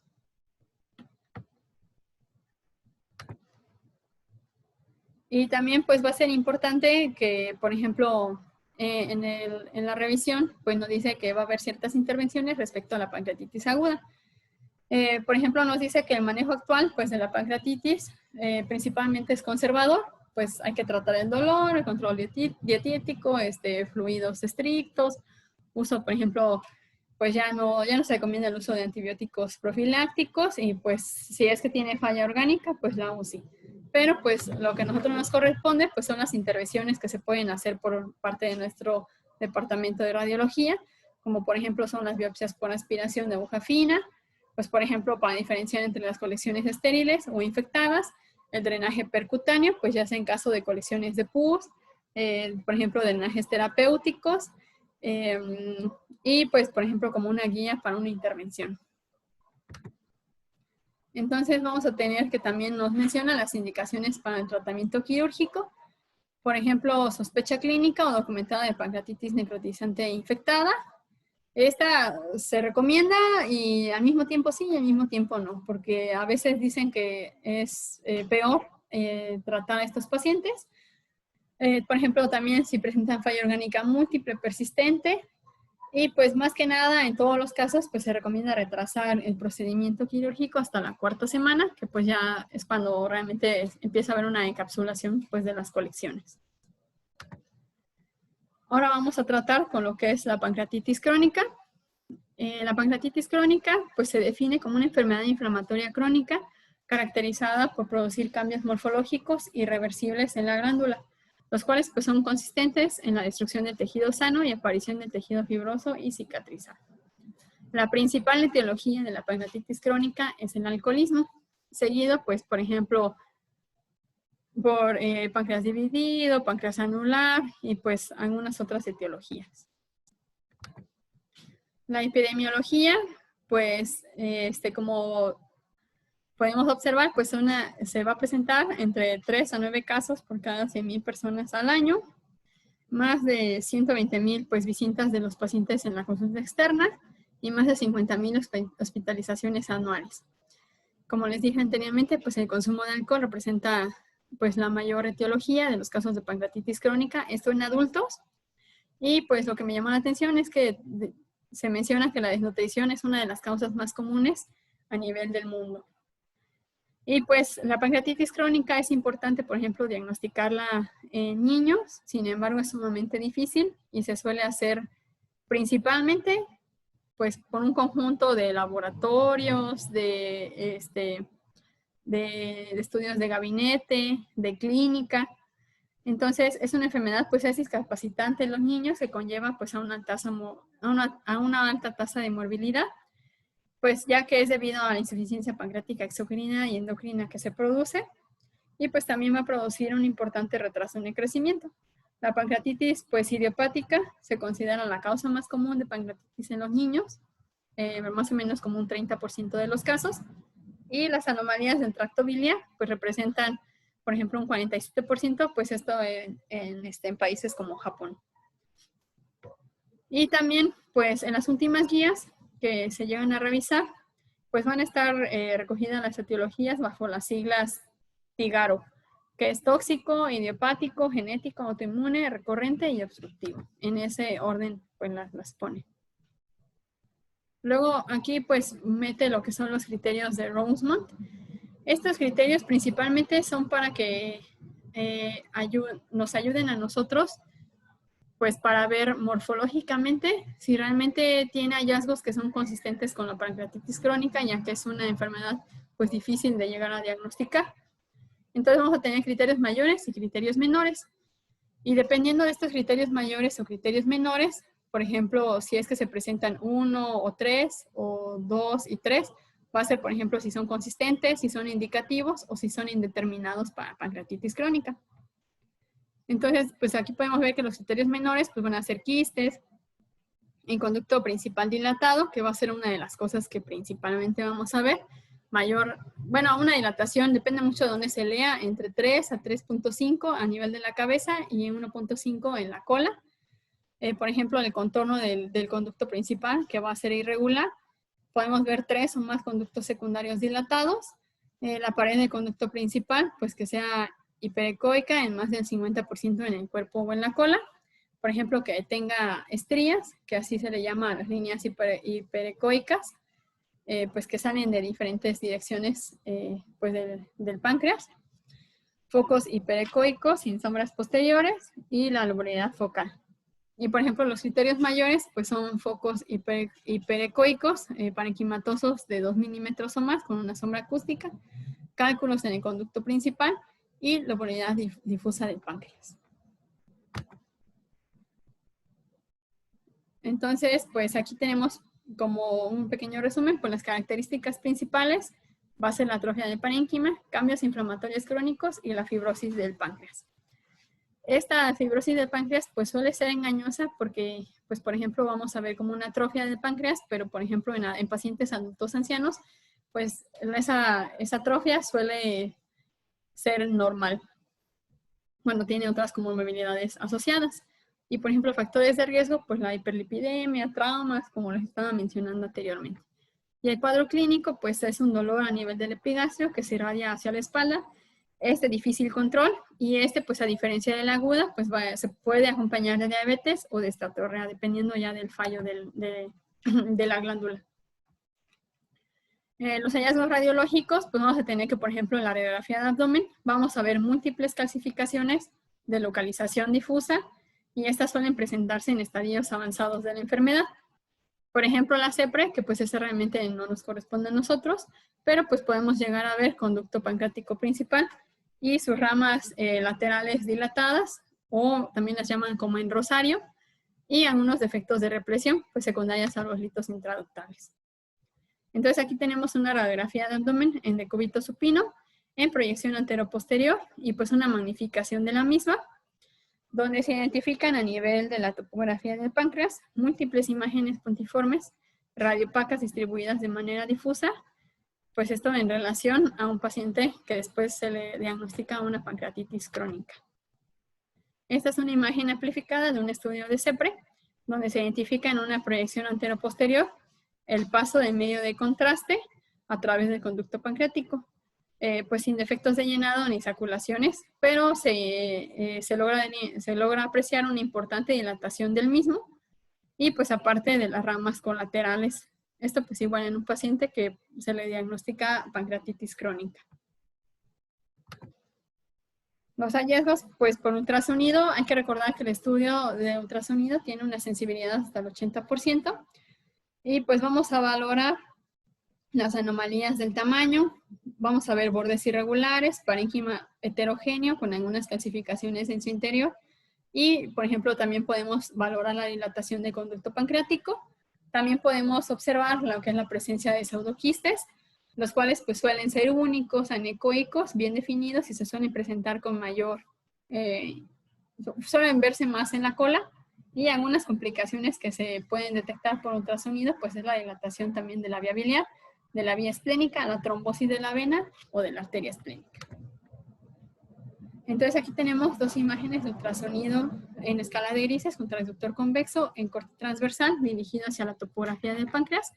Y también pues va a ser importante que, por ejemplo, en la revisión, pues nos dice que va a haber ciertas intervenciones respecto a la pancreatitis aguda. Por ejemplo, nos dice que el manejo actual pues, de la pancreatitis principalmente es conservador, pues hay que tratar el dolor, el control dietético, fluidos estrictos, uso, por ejemplo, pues ya no se recomienda el uso de antibióticos profilácticos y pues si es que tiene falla orgánica, pues la UCI. Pero pues lo que a nosotros nos corresponde pues son las intervenciones que se pueden hacer por parte de nuestro departamento de radiología, como por ejemplo son las biopsias por aspiración de aguja fina, pues por ejemplo para diferenciar entre las colecciones estériles o infectadas, el drenaje percutáneo, pues ya sea en caso de colecciones de pus, por ejemplo drenajes terapéuticos, y pues por ejemplo como una guía para una intervención. Entonces vamos a tener que también nos menciona las indicaciones para el tratamiento quirúrgico, por ejemplo sospecha clínica o documentada de pancreatitis necrotizante infectada. Esta se recomienda y al mismo tiempo sí y al mismo tiempo no, porque a veces dicen que es peor tratar a estos pacientes. Por ejemplo, también si presentan falla orgánica múltiple persistente, y pues más que nada en todos los casos pues se recomienda retrasar el procedimiento quirúrgico hasta la 4ª semana, que pues ya es cuando realmente empieza a haber una encapsulación pues de las colecciones. Ahora vamos a tratar con lo que es la pancreatitis crónica. La pancreatitis crónica pues se define como una enfermedad inflamatoria crónica caracterizada por producir cambios morfológicos irreversibles en la glándula, los cuales pues son consistentes en la destrucción del tejido sano y aparición del tejido fibroso y cicatrizado. La principal etiología de la pancreatitis crónica es el alcoholismo, seguido pues por ejemplo por páncreas dividido, páncreas anular y pues algunas otras etiologías. La epidemiología, pues como podemos observar, pues se va a presentar entre 3 a 9 casos por cada 100,000 personas al año, más de 120,000 pues, visitas de los pacientes en la consulta externa y más de 50,000 hospitalizaciones anuales. Como les dije anteriormente, pues el consumo de alcohol representa pues, la mayor etiología de los casos de pancreatitis crónica, esto en adultos. Y pues lo que me llamó la atención es que se menciona que la desnutrición es una de las causas más comunes a nivel del mundo. Y pues la pancreatitis crónica es importante, por ejemplo, diagnosticarla en niños, sin embargo es sumamente difícil y se suele hacer principalmente pues por un conjunto de laboratorios, de estudios de gabinete, de clínica. Entonces es una enfermedad pues es discapacitante en los niños que conlleva pues a una alta tasa de morbilidad, pues ya que es debido a la insuficiencia pancreática exocrina y endocrina que se produce, y pues también va a producir un importante retraso en el crecimiento. La pancreatitis pues idiopática se considera la causa más común de pancreatitis en los niños, más o menos como un 30% de los casos, y las anomalías del tracto biliar pues representan, por ejemplo, un 47%, pues esto en países como Japón. Y también pues en las últimas guías que se llegan a revisar, pues van a estar recogidas las etiologías bajo las siglas TIGARO, que es tóxico, idiopático, genético, autoinmune, recurrente y obstructivo. En ese orden, pues las pone. Luego aquí, pues, mete lo que son los criterios de Rosemont. Estos criterios principalmente son para que nos ayuden a nosotros pues para ver morfológicamente si realmente tiene hallazgos que son consistentes con la pancreatitis crónica, ya que es una enfermedad pues difícil de llegar a diagnosticar. Entonces vamos a tener criterios mayores y criterios menores. Y dependiendo de estos criterios mayores o criterios menores, por ejemplo, si es que se presentan 1 o 3 o 2 y 3, va a ser, por ejemplo, si son consistentes, si son indicativos o si son indeterminados para pancreatitis crónica. Entonces, pues aquí podemos ver que los criterios menores pues van a ser quistes, en conducto principal dilatado, que va a ser una de las cosas que principalmente vamos a ver. Una dilatación, depende mucho de dónde se lea, entre 3 a 3.5 a nivel de la cabeza y 1.5 en la cola. Por ejemplo, el contorno del conducto principal, que va a ser irregular. Podemos ver 3 o más conductos secundarios dilatados. La pared del conducto principal, pues que sea hiperecoica en más del 50% en el cuerpo o en la cola. Por ejemplo, que tenga estrías, que así se le llama a las líneas hiperecoicas, pues que salen de diferentes direcciones pues del páncreas. Focos hiperecoicos sin sombras posteriores y la lobulosidad focal. Y por ejemplo, los criterios mayores pues son focos hiperecoicos, parenquimatosos de 2 milímetros o más con una sombra acústica, cálculos en el conducto principal y lobulosidad difusa del páncreas. Entonces, pues aquí tenemos como un pequeño resumen por las características principales. Va a ser la atrofia del parénquima, cambios inflamatorios crónicos y la fibrosis del páncreas. Esta fibrosis del páncreas pues suele ser engañosa porque, pues por ejemplo, vamos a ver como una atrofia del páncreas, pero por ejemplo en pacientes adultos ancianos, pues esa atrofia suele ser normal. Bueno, tiene otras comorbilidades asociadas. Y por ejemplo, factores de riesgo, pues la hiperlipidemia, traumas, como les estaba mencionando anteriormente. Y el cuadro clínico, pues es un dolor a nivel del epigastrio que se irradia hacia la espalda. Es de difícil control y pues a diferencia de la aguda, pues se puede acompañar de diabetes o de estatorrea, dependiendo ya del fallo de la glándula. Los hallazgos radiológicos, pues vamos a tener que, por ejemplo, en la radiografía de abdomen, vamos a ver múltiples calcificaciones de localización difusa y estas suelen presentarse en estadios avanzados de la enfermedad. Por ejemplo, la CEPRE, que pues esa realmente no nos corresponde a nosotros, pero pues podemos llegar a ver conducto pancreático principal y sus ramas laterales dilatadas o también las llaman como en rosario, y algunos defectos de represión, pues secundarias a los litos intraductales. Entonces aquí tenemos una radiografía de abdomen en decúbito supino, en proyección anteroposterior, y pues una magnificación de la misma, donde se identifican a nivel de la topografía del páncreas múltiples imágenes puntiformes, radiopacas distribuidas de manera difusa, pues esto en relación a un paciente que después se le diagnostica una pancreatitis crónica. Esta es una imagen amplificada de un estudio de CEPRE, donde se identifica en una proyección anteroposterior el paso de medio de contraste a través del conducto pancreático, pues sin defectos de llenado ni saculaciones, pero se logra apreciar una importante dilatación del mismo, y pues aparte de las ramas colaterales. Esto pues igual en un paciente que se le diagnostica pancreatitis crónica. Los hallazgos, pues por ultrasonido, hay que recordar que el estudio de ultrasonido tiene una sensibilidad hasta el 80%, y pues vamos a valorar las anomalías del tamaño, vamos a ver bordes irregulares, parénquima heterogéneo con algunas calcificaciones en su interior, y por ejemplo también podemos valorar la dilatación del conducto pancreático. También podemos observar lo que es la presencia de pseudoquistes, los cuales pues suelen ser únicos, anecoicos, bien definidos, y se suelen presentar con mayor, suelen verse más en la cola, y algunas complicaciones que se pueden detectar por ultrasonido pues es la dilatación también de la vía biliar, de la vía esplénica, la trombosis de la vena o de la arteria esplénica. Entonces aquí tenemos dos imágenes de ultrasonido en escala de grises con transductor convexo en corte transversal dirigido hacia la topografía del páncreas,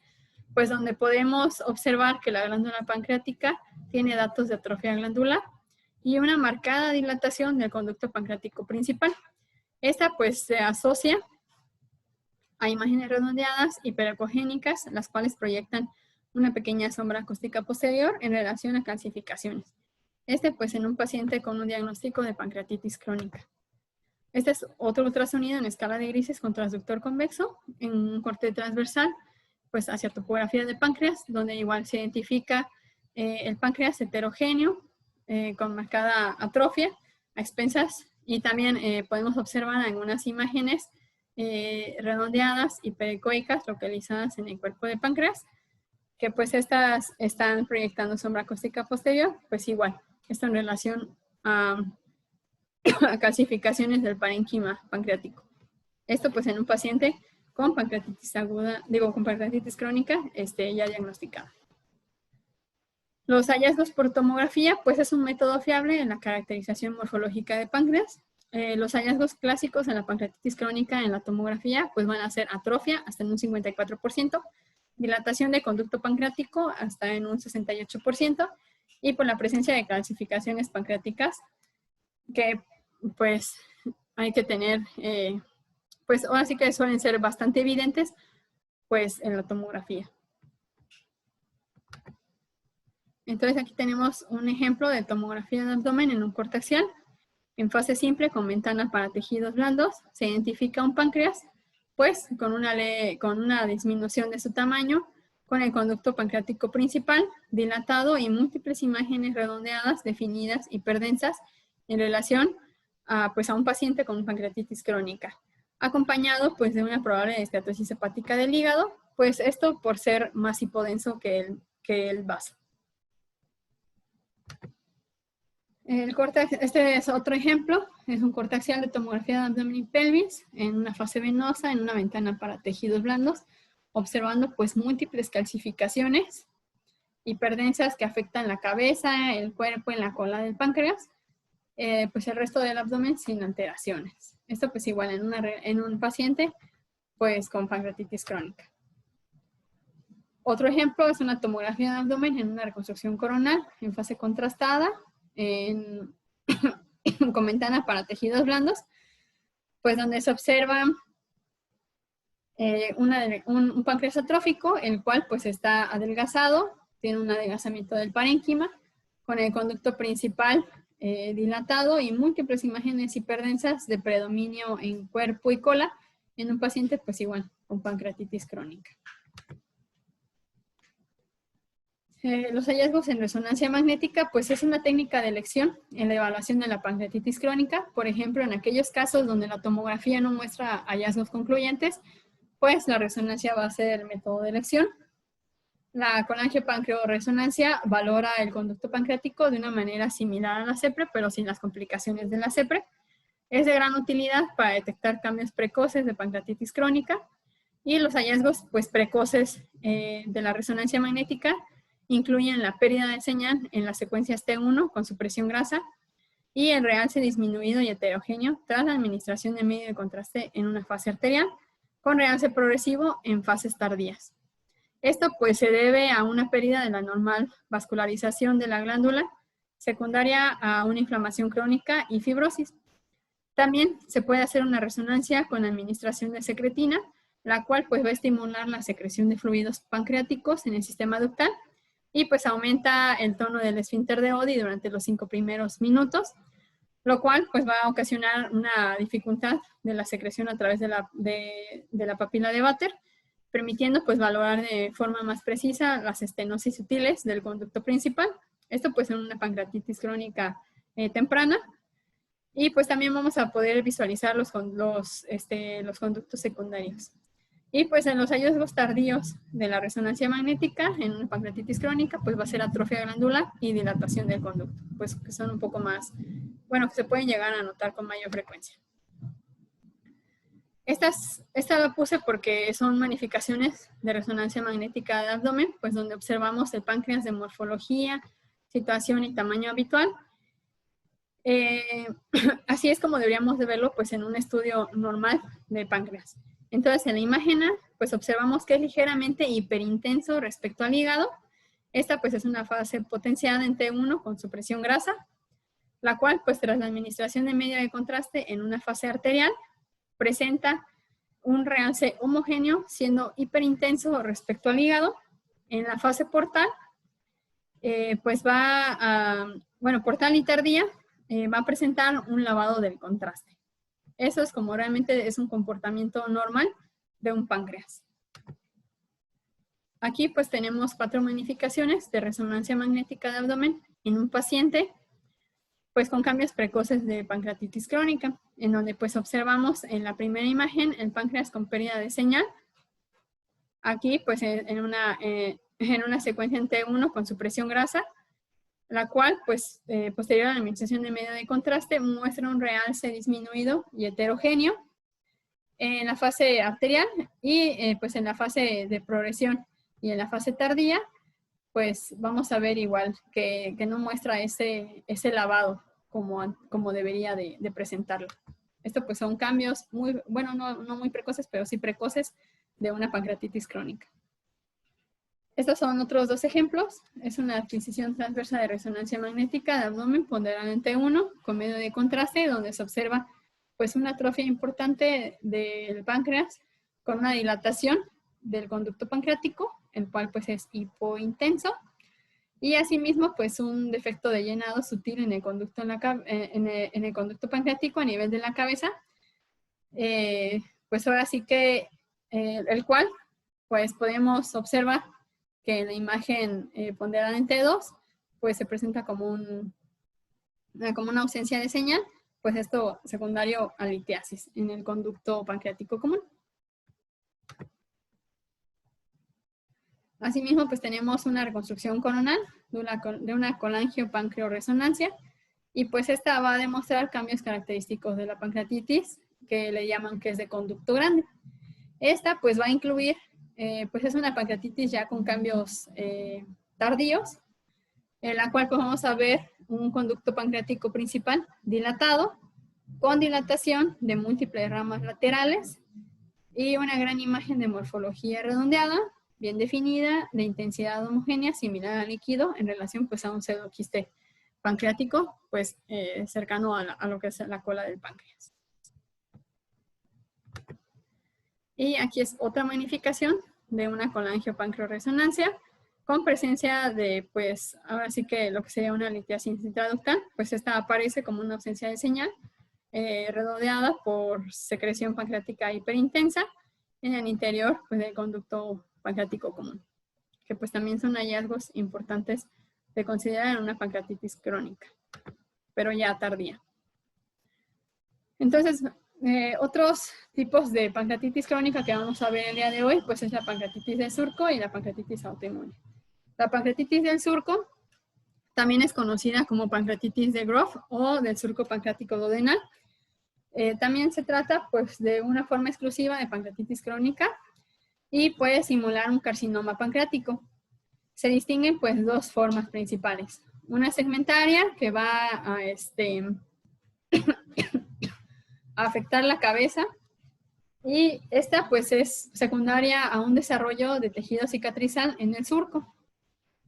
pues donde podemos observar que la glándula pancreática tiene datos de atrofia glandular y una marcada dilatación del conducto pancreático principal. Esta pues se asocia a imágenes redondeadas hiperechogénicas, las cuales proyectan una pequeña sombra acústica posterior en relación a calcificaciones. Pues en un paciente con un diagnóstico de pancreatitis crónica. Este es otro ultrasonido en escala de grises con transductor convexo en un corte transversal, pues hacia topografía de páncreas, donde igual se identifica el páncreas heterogéneo con marcada atrofia a expensas, y también podemos observar algunas imágenes redondeadas hiperecoicas localizadas en el cuerpo de páncreas, que pues estas están proyectando sombra acústica posterior, pues igual, esto en relación a calcificaciones del parénquima pancreático. Esto pues en un paciente con pancreatitis aguda, con pancreatitis crónica ya diagnosticada. Los hallazgos por tomografía pues es un método fiable en la caracterización morfológica de páncreas. Los hallazgos clásicos en la pancreatitis crónica en la tomografía pues van a ser atrofia hasta en un 54%, dilatación de conducto pancreático hasta en un 68%, y por la presencia de calcificaciones pancreáticas que pues hay que tener, pues ahora sí que suelen ser bastante evidentes pues en la tomografía. Entonces aquí tenemos un ejemplo de tomografía de abdomen en un corte axial. En fase simple con ventana para tejidos blandos se identifica un páncreas pues con una disminución de su tamaño, con el conducto pancreático principal dilatado y múltiples imágenes redondeadas, definidas, hiperdensas en relación a un paciente con pancreatitis crónica, acompañado pues de una probable esteatosis hepática del hígado, pues esto por ser más hipodenso que el vaso. Este es otro ejemplo, es un corte axial de tomografía de abdomen y pelvis en una fase venosa, en una ventana para tejidos blandos, observando pues múltiples calcificaciones hiperdensas que afectan la cabeza, el cuerpo y la cola del páncreas, pues el resto del abdomen sin alteraciones. Esto pues igual en un paciente pues con pancreatitis crónica. Otro ejemplo es una tomografía de abdomen en una reconstrucción coronal en fase contrastada, con ventana para tejidos blandos, pues donde se observa un páncreas atrófico, el cual pues está adelgazado, tiene un adelgazamiento del parénquima, con el conducto principal dilatado y múltiples imágenes hiperdensas de predominio en cuerpo y cola en un paciente pues igual con pancreatitis crónica. Los hallazgos en resonancia magnética, pues es una técnica de elección en la evaluación de la pancreatitis crónica. Por ejemplo, en aquellos casos donde la tomografía no muestra hallazgos concluyentes, pues la resonancia va a ser el método de elección. La colangiopancreoresonancia valora el conducto pancreático de una manera similar a la CEPRE, pero sin las complicaciones de la CEPRE. Es de gran utilidad para detectar cambios precoces de pancreatitis crónica, y los hallazgos pues, precoces de la resonancia magnética incluyen la pérdida de señal en las secuencias T1 con supresión grasa y el realce disminuido y heterogéneo tras la administración de medio de contraste en una fase arterial, con realce progresivo en fases tardías. Esto pues se debe a una pérdida de la normal vascularización de la glándula, secundaria a una inflamación crónica y fibrosis. También se puede hacer una resonancia con administración de secretina, la cual pues va a estimular la secreción de fluidos pancreáticos en el sistema ductal y pues aumenta el tono del esfínter de Oddi durante los 5 primeros minutos, lo cual pues va a ocasionar una dificultad de la secreción a través de la papila de Vater, permitiendo pues valorar de forma más precisa las estenosis sutiles del conducto principal. Esto pues en una pancreatitis crónica temprana. Y pues también vamos a poder visualizar los conductos secundarios. Y pues en los hallazgos tardíos de la resonancia magnética en una pancreatitis crónica, pues va a ser atrofia glandular y dilatación del conducto, pues que son un poco más, bueno, que se pueden llegar a notar con mayor frecuencia. Esta la puse porque son magnificaciones de resonancia magnética del abdomen, pues donde observamos el páncreas de morfología, situación y tamaño habitual. Así es como deberíamos de verlo pues en un estudio normal de páncreas. Entonces en la imagen A pues observamos que es ligeramente hiperintenso respecto al hígado. Esta pues es una fase potenciada en T1 con supresión grasa, la cual pues tras la administración de medio de contraste en una fase arterial presenta un realce homogéneo siendo hiperintenso respecto al hígado. En la fase portal pues va a, bueno, portal y tardía, va a presentar un lavado del contraste. Eso es como realmente es un comportamiento normal de un páncreas. Aquí pues tenemos 4 magnificaciones de resonancia magnética de abdomen en un paciente pues con cambios precoces de pancreatitis crónica, en donde pues observamos en la primera imagen el páncreas con pérdida de señal. Aquí pues en una secuencia en T1 con supresión grasa, la cual, pues, posterior a la administración de medio de contraste, muestra un realce disminuido y heterogéneo en la fase arterial y, pues, en la fase de progresión y en la fase tardía, pues, vamos a ver igual que no muestra ese lavado como debería de presentarlo. Esto, pues, son cambios muy, bueno, no muy precoces, pero sí precoces de una pancreatitis crónica. Estos son otros 2 ejemplos. Es una adquisición transversa de resonancia magnética de abdomen ponderada en T1 con medio de contraste, donde se observa pues, una atrofia importante del páncreas con una dilatación del conducto pancreático, el cual pues, es hipointenso, y asimismo pues, un defecto de llenado sutil en el conducto, en el conducto pancreático a nivel de la cabeza. Pues ahora sí que el cual pues, podemos observar que en la imagen ponderada en T2, pues se presenta como una ausencia de señal, pues esto secundario a litiasis en el conducto pancreático común. Asimismo, pues tenemos una reconstrucción coronal de una colangiopancreoresonancia, y pues esta va a demostrar cambios característicos de la pancreatitis, que le llaman que es de conducto grande. Esta pues va a incluir pues es una pancreatitis ya con cambios tardíos, en la cual pues vamos a ver un conducto pancreático principal dilatado, con dilatación de múltiples ramas laterales y una gran imagen de morfología redondeada, bien definida, de intensidad homogénea, similar al líquido en relación pues a un pseudoquiste pancreático, pues cercano a lo que es la cola del páncreas. Y aquí es otra magnificación de una colangiopancreoresonancia con presencia de, pues, ahora sí que lo que sería una litiasis intraductal, pues esta aparece como una ausencia de señal, redondeada por secreción pancreática hiperintensa en el interior pues, del conducto pancreático común. que pues también son hallazgos importantes de considerar en una pancreatitis crónica, pero ya tardía. Entonces, otros tipos de pancreatitis crónica que vamos a ver el día de hoy, pues es la pancreatitis del surco y la pancreatitis autoinmune. La pancreatitis del surco también es conocida como pancreatitis de Grove o del surco pancreático duodenal. También se trata pues de una forma exclusiva de pancreatitis crónica y puede simular un carcinoma pancreático. Se distinguen pues dos formas principales. Una segmentaria que va a, a afectar la cabeza y esta pues es secundaria a un desarrollo de tejido cicatrizal en el surco.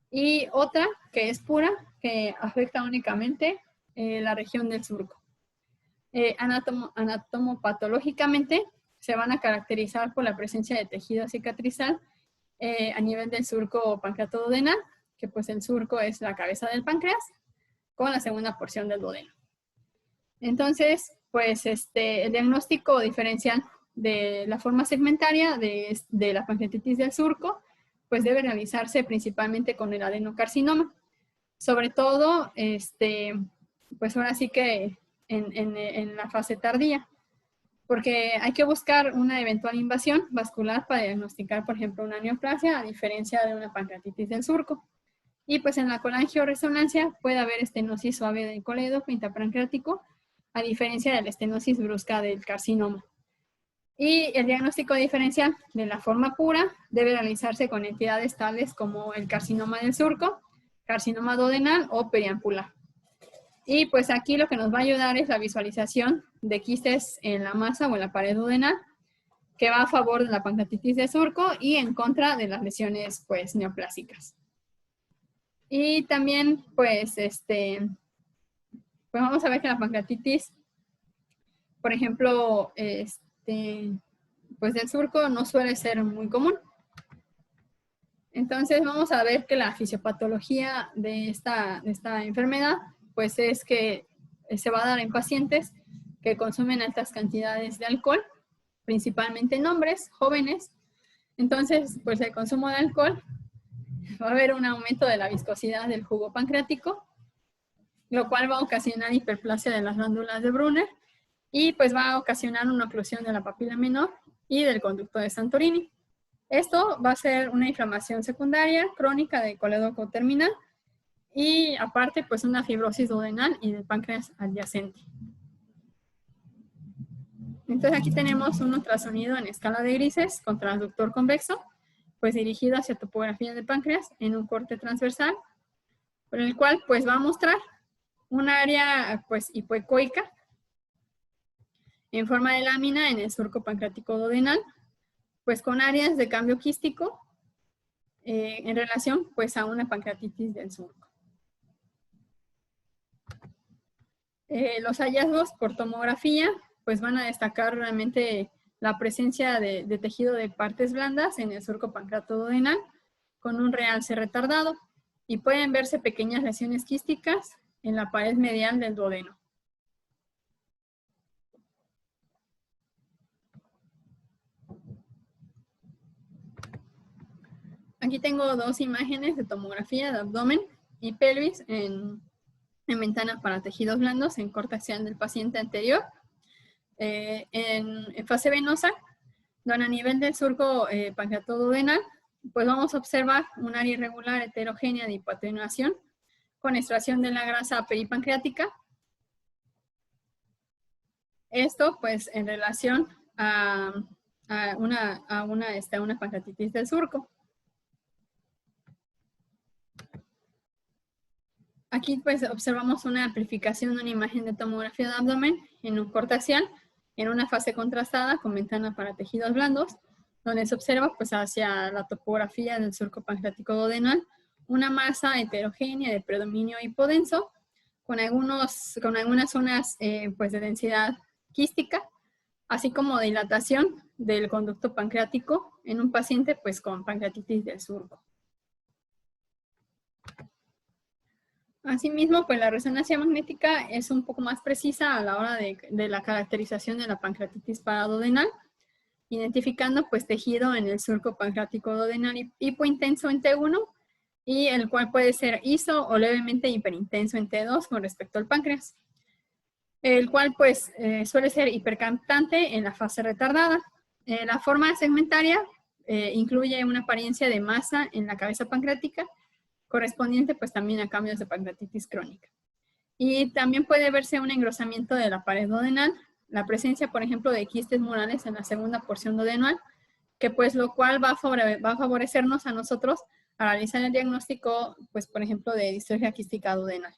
Y otra que es pura, que afecta únicamente la región del surco. Anatomopatológicamente se van a caracterizar por la presencia de tejido cicatrizal a nivel del surco pancreatoduodenal, que pues el surco es la cabeza del páncreas, con la segunda porción del duodeno. Entonces, pues el diagnóstico diferencial de la forma segmentaria de la pancreatitis del surco, pues debe realizarse principalmente con el adenocarcinoma. Sobre todo, pues ahora sí que en la fase tardía, porque hay que buscar una eventual invasión vascular para diagnosticar, por ejemplo, una neoplasia, a diferencia de una pancreatitis del surco. Y pues en la colangioresonancia puede haber estenosis suave del colédoco intrapancreático, a diferencia de la estenosis brusca del carcinoma. Y el diagnóstico diferencial de la forma pura debe realizarse con entidades tales como el carcinoma del surco, carcinoma duodenal o periampular. Y pues aquí lo que nos va a ayudar es la visualización de quistes en la masa o en la pared duodenal, que va a favor de la pancreatitis de surco y en contra de las lesiones pues neoplásicas. Y también pues pues vamos a ver que la pancreatitis, por ejemplo, pues del surco no suele ser muy común. Entonces vamos a ver que la fisiopatología de esta enfermedad pues es que se va a dar en pacientes que consumen altas cantidades de alcohol, principalmente en hombres jóvenes. Entonces, pues el consumo de alcohol va a haber un aumento de la viscosidad del jugo pancreático, lo cual va a ocasionar hiperplasia de las glándulas de Brunner y pues va a ocasionar una oclusión de la papila menor y del conducto de Santorini. Esto va a ser una inflamación secundaria crónica del colédoco terminal y aparte pues una fibrosis duodenal y del páncreas adyacente. Entonces aquí tenemos un ultrasonido en escala de grises con transductor convexo, pues dirigido hacia topografía del páncreas en un corte transversal, por el cual pues va a mostrar un área pues hipoecoica en forma de lámina en el surco pancreático duodenal, pues con áreas de cambio quístico en relación pues a una pancreatitis del surco. Los hallazgos por tomografía pues van a destacar realmente la presencia de tejido de partes blandas en el surco pancreatoduodenal con un realce retardado y pueden verse pequeñas lesiones quísticas en la pared medial del duodeno. Aquí tengo dos imágenes de tomografía de abdomen y pelvis en ventana para tejidos blandos en corte axial del paciente anterior. En fase venosa, donde a nivel del surco pancreatoduodenal, pues vamos a observar un área irregular heterogénea de hipoatenuación con extracción de la grasa peripancreática. Esto pues en relación a una pancreatitis del surco. Aquí pues observamos una amplificación de una imagen de tomografía de abdomen en un corte axial, en una fase contrastada con ventana para tejidos blandos, donde se observa pues hacia la topografía del surco pancreático duodenal una masa heterogénea de predominio hipodenso, con algunas zonas pues de densidad quística, así como dilatación del conducto pancreático en un paciente pues con pancreatitis del surco. Asimismo, pues la resonancia magnética es un poco más precisa a la hora de la caracterización de la pancreatitis paraduodenal, identificando pues tejido en el surco pancreático duodenal hipointenso en T1 y el cual puede ser iso o levemente hiperintenso en T2 con respecto al páncreas, el cual pues suele ser hipercaptante en la fase retardada. La forma segmentaria incluye una apariencia de masa en la cabeza pancreática, correspondiente pues también a cambios de pancreatitis crónica. Y también puede verse un engrosamiento de la pared duodenal, la presencia, por ejemplo, de quistes murales en la segunda porción duodenal, que pues lo cual va a favorecernos a nosotros a realizar el diagnóstico, pues por ejemplo, de distrofia quística duodenal.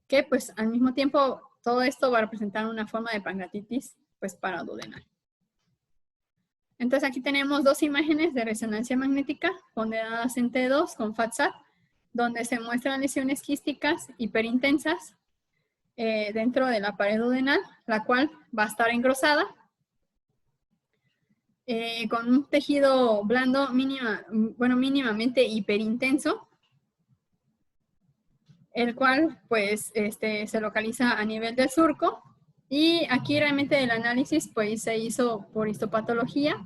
Que pues al mismo tiempo todo esto va a representar una forma de pancreatitis pues paraduodenal. Entonces aquí tenemos dos imágenes de resonancia magnética ponderadas en T2 con FATSAT, donde se muestran lesiones quísticas hiperintensas dentro de la pared duodenal, la cual va a estar engrosada con un tejido blando mínimamente hiperintenso, el cual pues se localiza a nivel del surco, y aquí realmente el análisis pues se hizo por histopatología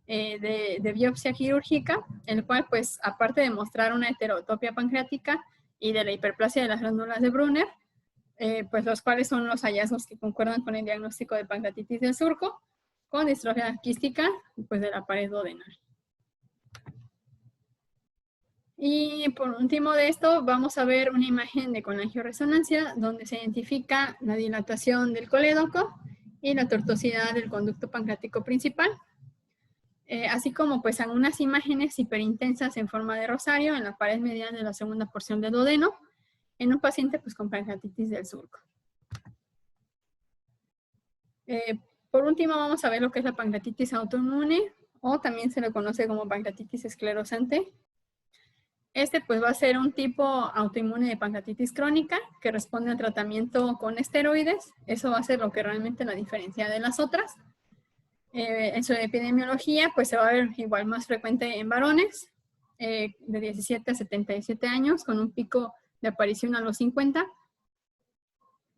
de biopsia quirúrgica, el cual pues aparte de mostrar una heterotopia pancreática y de la hiperplasia de las glándulas de Brunner, pues los cuales son los hallazgos que concuerdan con el diagnóstico de pancreatitis del surco, con distrofia quística pues de la pared duodenal. Y por último de esto, vamos a ver una imagen de colangioresonancia donde se identifica la dilatación del colédoco y la tortuosidad del conducto pancreático principal, así como pues algunas imágenes hiperintensas en forma de rosario en la pared medial de la segunda porción del duodeno, en un paciente pues con pancreatitis del surco. Por último, vamos a ver lo que es la pancreatitis autoinmune, o también se le conoce como pancreatitis esclerosante. Pues va a ser un tipo autoinmune de pancreatitis crónica que responde al tratamiento con esteroides. Eso va a ser lo que realmente la diferencia de las otras. En su epidemiología, pues se va a ver igual más frecuente en varones de 17 a 77 años, con un pico de aparición a los 50.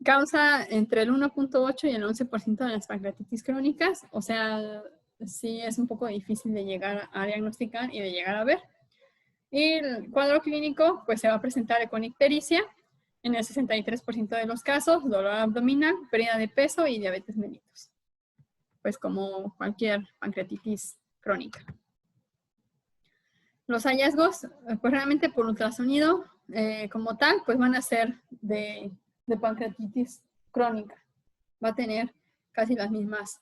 Causa entre el 1.8 y el 11% de las pancreatitis crónicas, o sea, sí es un poco difícil de llegar a diagnosticar y de llegar a ver. Y el cuadro clínico pues se va a presentar con ictericia en el 63% de los casos, dolor abdominal, pérdida de peso y diabetes mellitus, pues como cualquier pancreatitis crónica. Los hallazgos, pues realmente por ultrasonido como tal, pues van a ser de pancreatitis crónica. Va a tener casi las mismas,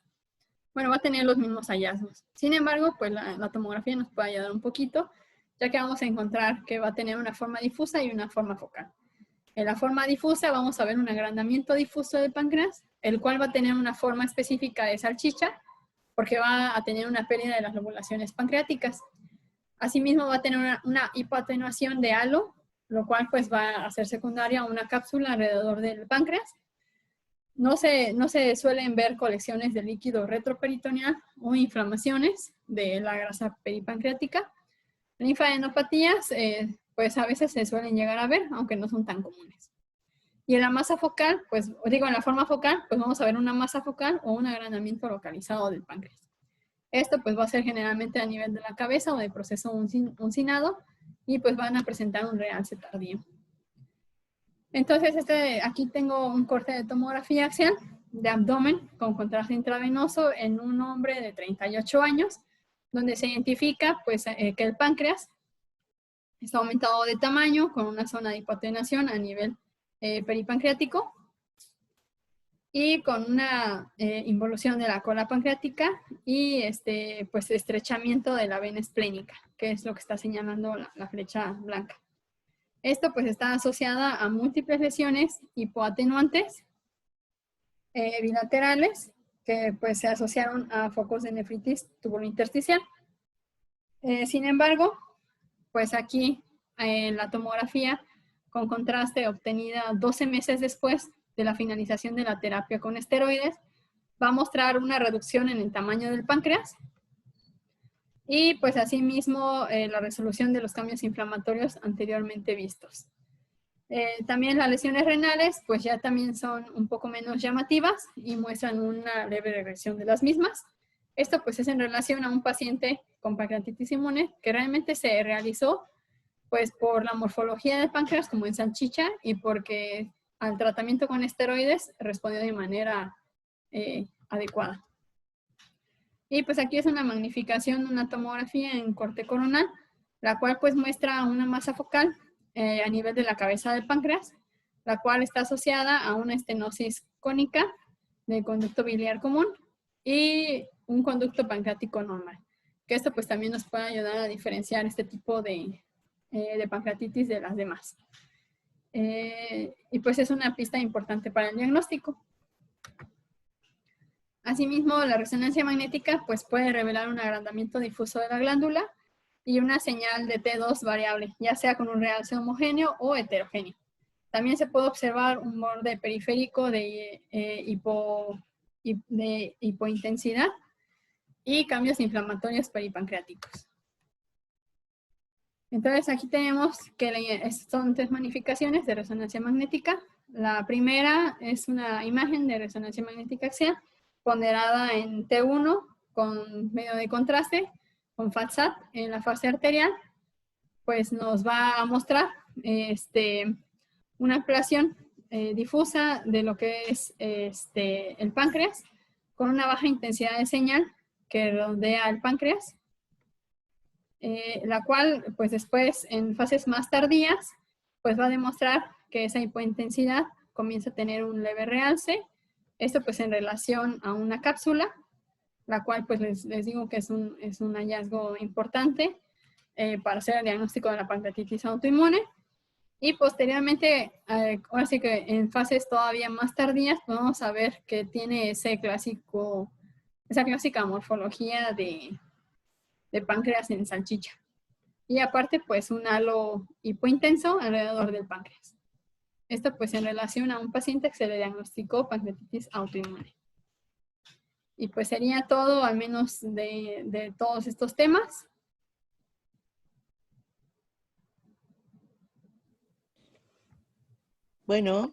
va a tener los mismos hallazgos. Sin embargo, pues la tomografía nos puede ayudar un poquito, ya que vamos a encontrar que va a tener una forma difusa y una forma focal. En la forma difusa vamos a ver un agrandamiento difuso del páncreas, el cual va a tener una forma específica de salchicha, porque va a tener una pérdida de las lobulaciones pancreáticas. Asimismo va a tener una hipoatenuación de halo, lo cual pues va a ser secundaria a una cápsula alrededor del páncreas. No se suelen ver colecciones de líquido retroperitoneal o inflamaciones de la grasa peripancreática. Linfadenopatías, pues a veces se suelen llegar a ver, aunque no son tan comunes. Y en la masa focal, pues digo en la forma focal, pues vamos a ver una masa focal o un agrandamiento localizado del páncreas. Esto pues va a ser generalmente a nivel de la cabeza o de proceso uncinado y pues van a presentar un realce tardío. Entonces aquí tengo un corte de tomografía axial de abdomen con contraste intravenoso en un hombre de 38 años, donde se identifica pues, que el páncreas está aumentado de tamaño con una zona de hipoatenuación a nivel peripancreático y con una involución de la cola pancreática y pues estrechamiento de la vena esplénica, que es lo que está señalando la flecha blanca. Esto pues está asociada a múltiples lesiones hipoatenuantes bilaterales que pues se asociaron a focos de nefritis tubulointersticial. Sin embargo, pues aquí en la tomografía con contraste obtenida 12 meses después de la finalización de la terapia con esteroides, va a mostrar una reducción en el tamaño del páncreas y pues asimismo la resolución de los cambios inflamatorios anteriormente vistos. También las lesiones renales pues ya también son un poco menos llamativas y muestran una leve regresión de las mismas. Esto pues es en relación a un paciente con pancreatitis inmune que realmente se realizó pues por la morfología del páncreas como en salchicha y porque al tratamiento con esteroides respondió de manera adecuada. Y pues aquí es una magnificación, una tomografía en corte coronal, la cual pues muestra una masa focal a nivel de la cabeza del páncreas, la cual está asociada a una estenosis cónica del conducto biliar común y un conducto pancreático normal. Que esto pues también nos puede ayudar a diferenciar este tipo de pancreatitis de las demás. Y pues es una pista importante para el diagnóstico. Asimismo, la resonancia magnética pues, puede revelar un agrandamiento difuso de la glándula y una señal de T2 variable, ya sea con un realce homogéneo o heterogéneo. También se puede observar un borde periférico de hipointensidad y cambios inflamatorios peripancreáticos. Entonces aquí tenemos que son 3 magnificaciones de resonancia magnética. La primera es una imagen de resonancia magnética axial ponderada en T1 con medio de contraste, con FATSAT en la fase arterial, pues nos va a mostrar una ampliación difusa de lo que es el páncreas, con una baja intensidad de señal que rodea el páncreas, la cual pues después en fases más tardías pues va a demostrar que esa hipointensidad comienza a tener un leve realce. Esto pues en relación a una cápsula, la cual pues les digo que es un hallazgo importante para hacer el diagnóstico de la pancreatitis autoinmune. Y posteriormente, ahora sí que en fases todavía más tardías, podemos ver que tiene esa clásica morfología de páncreas en salchicha. Y aparte, pues un halo hipointenso alrededor del páncreas. Esto pues en relación a un paciente que se le diagnosticó pancreatitis autoinmune. Y pues sería todo, al menos de todos estos temas. Bueno.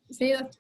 Sí, doctor.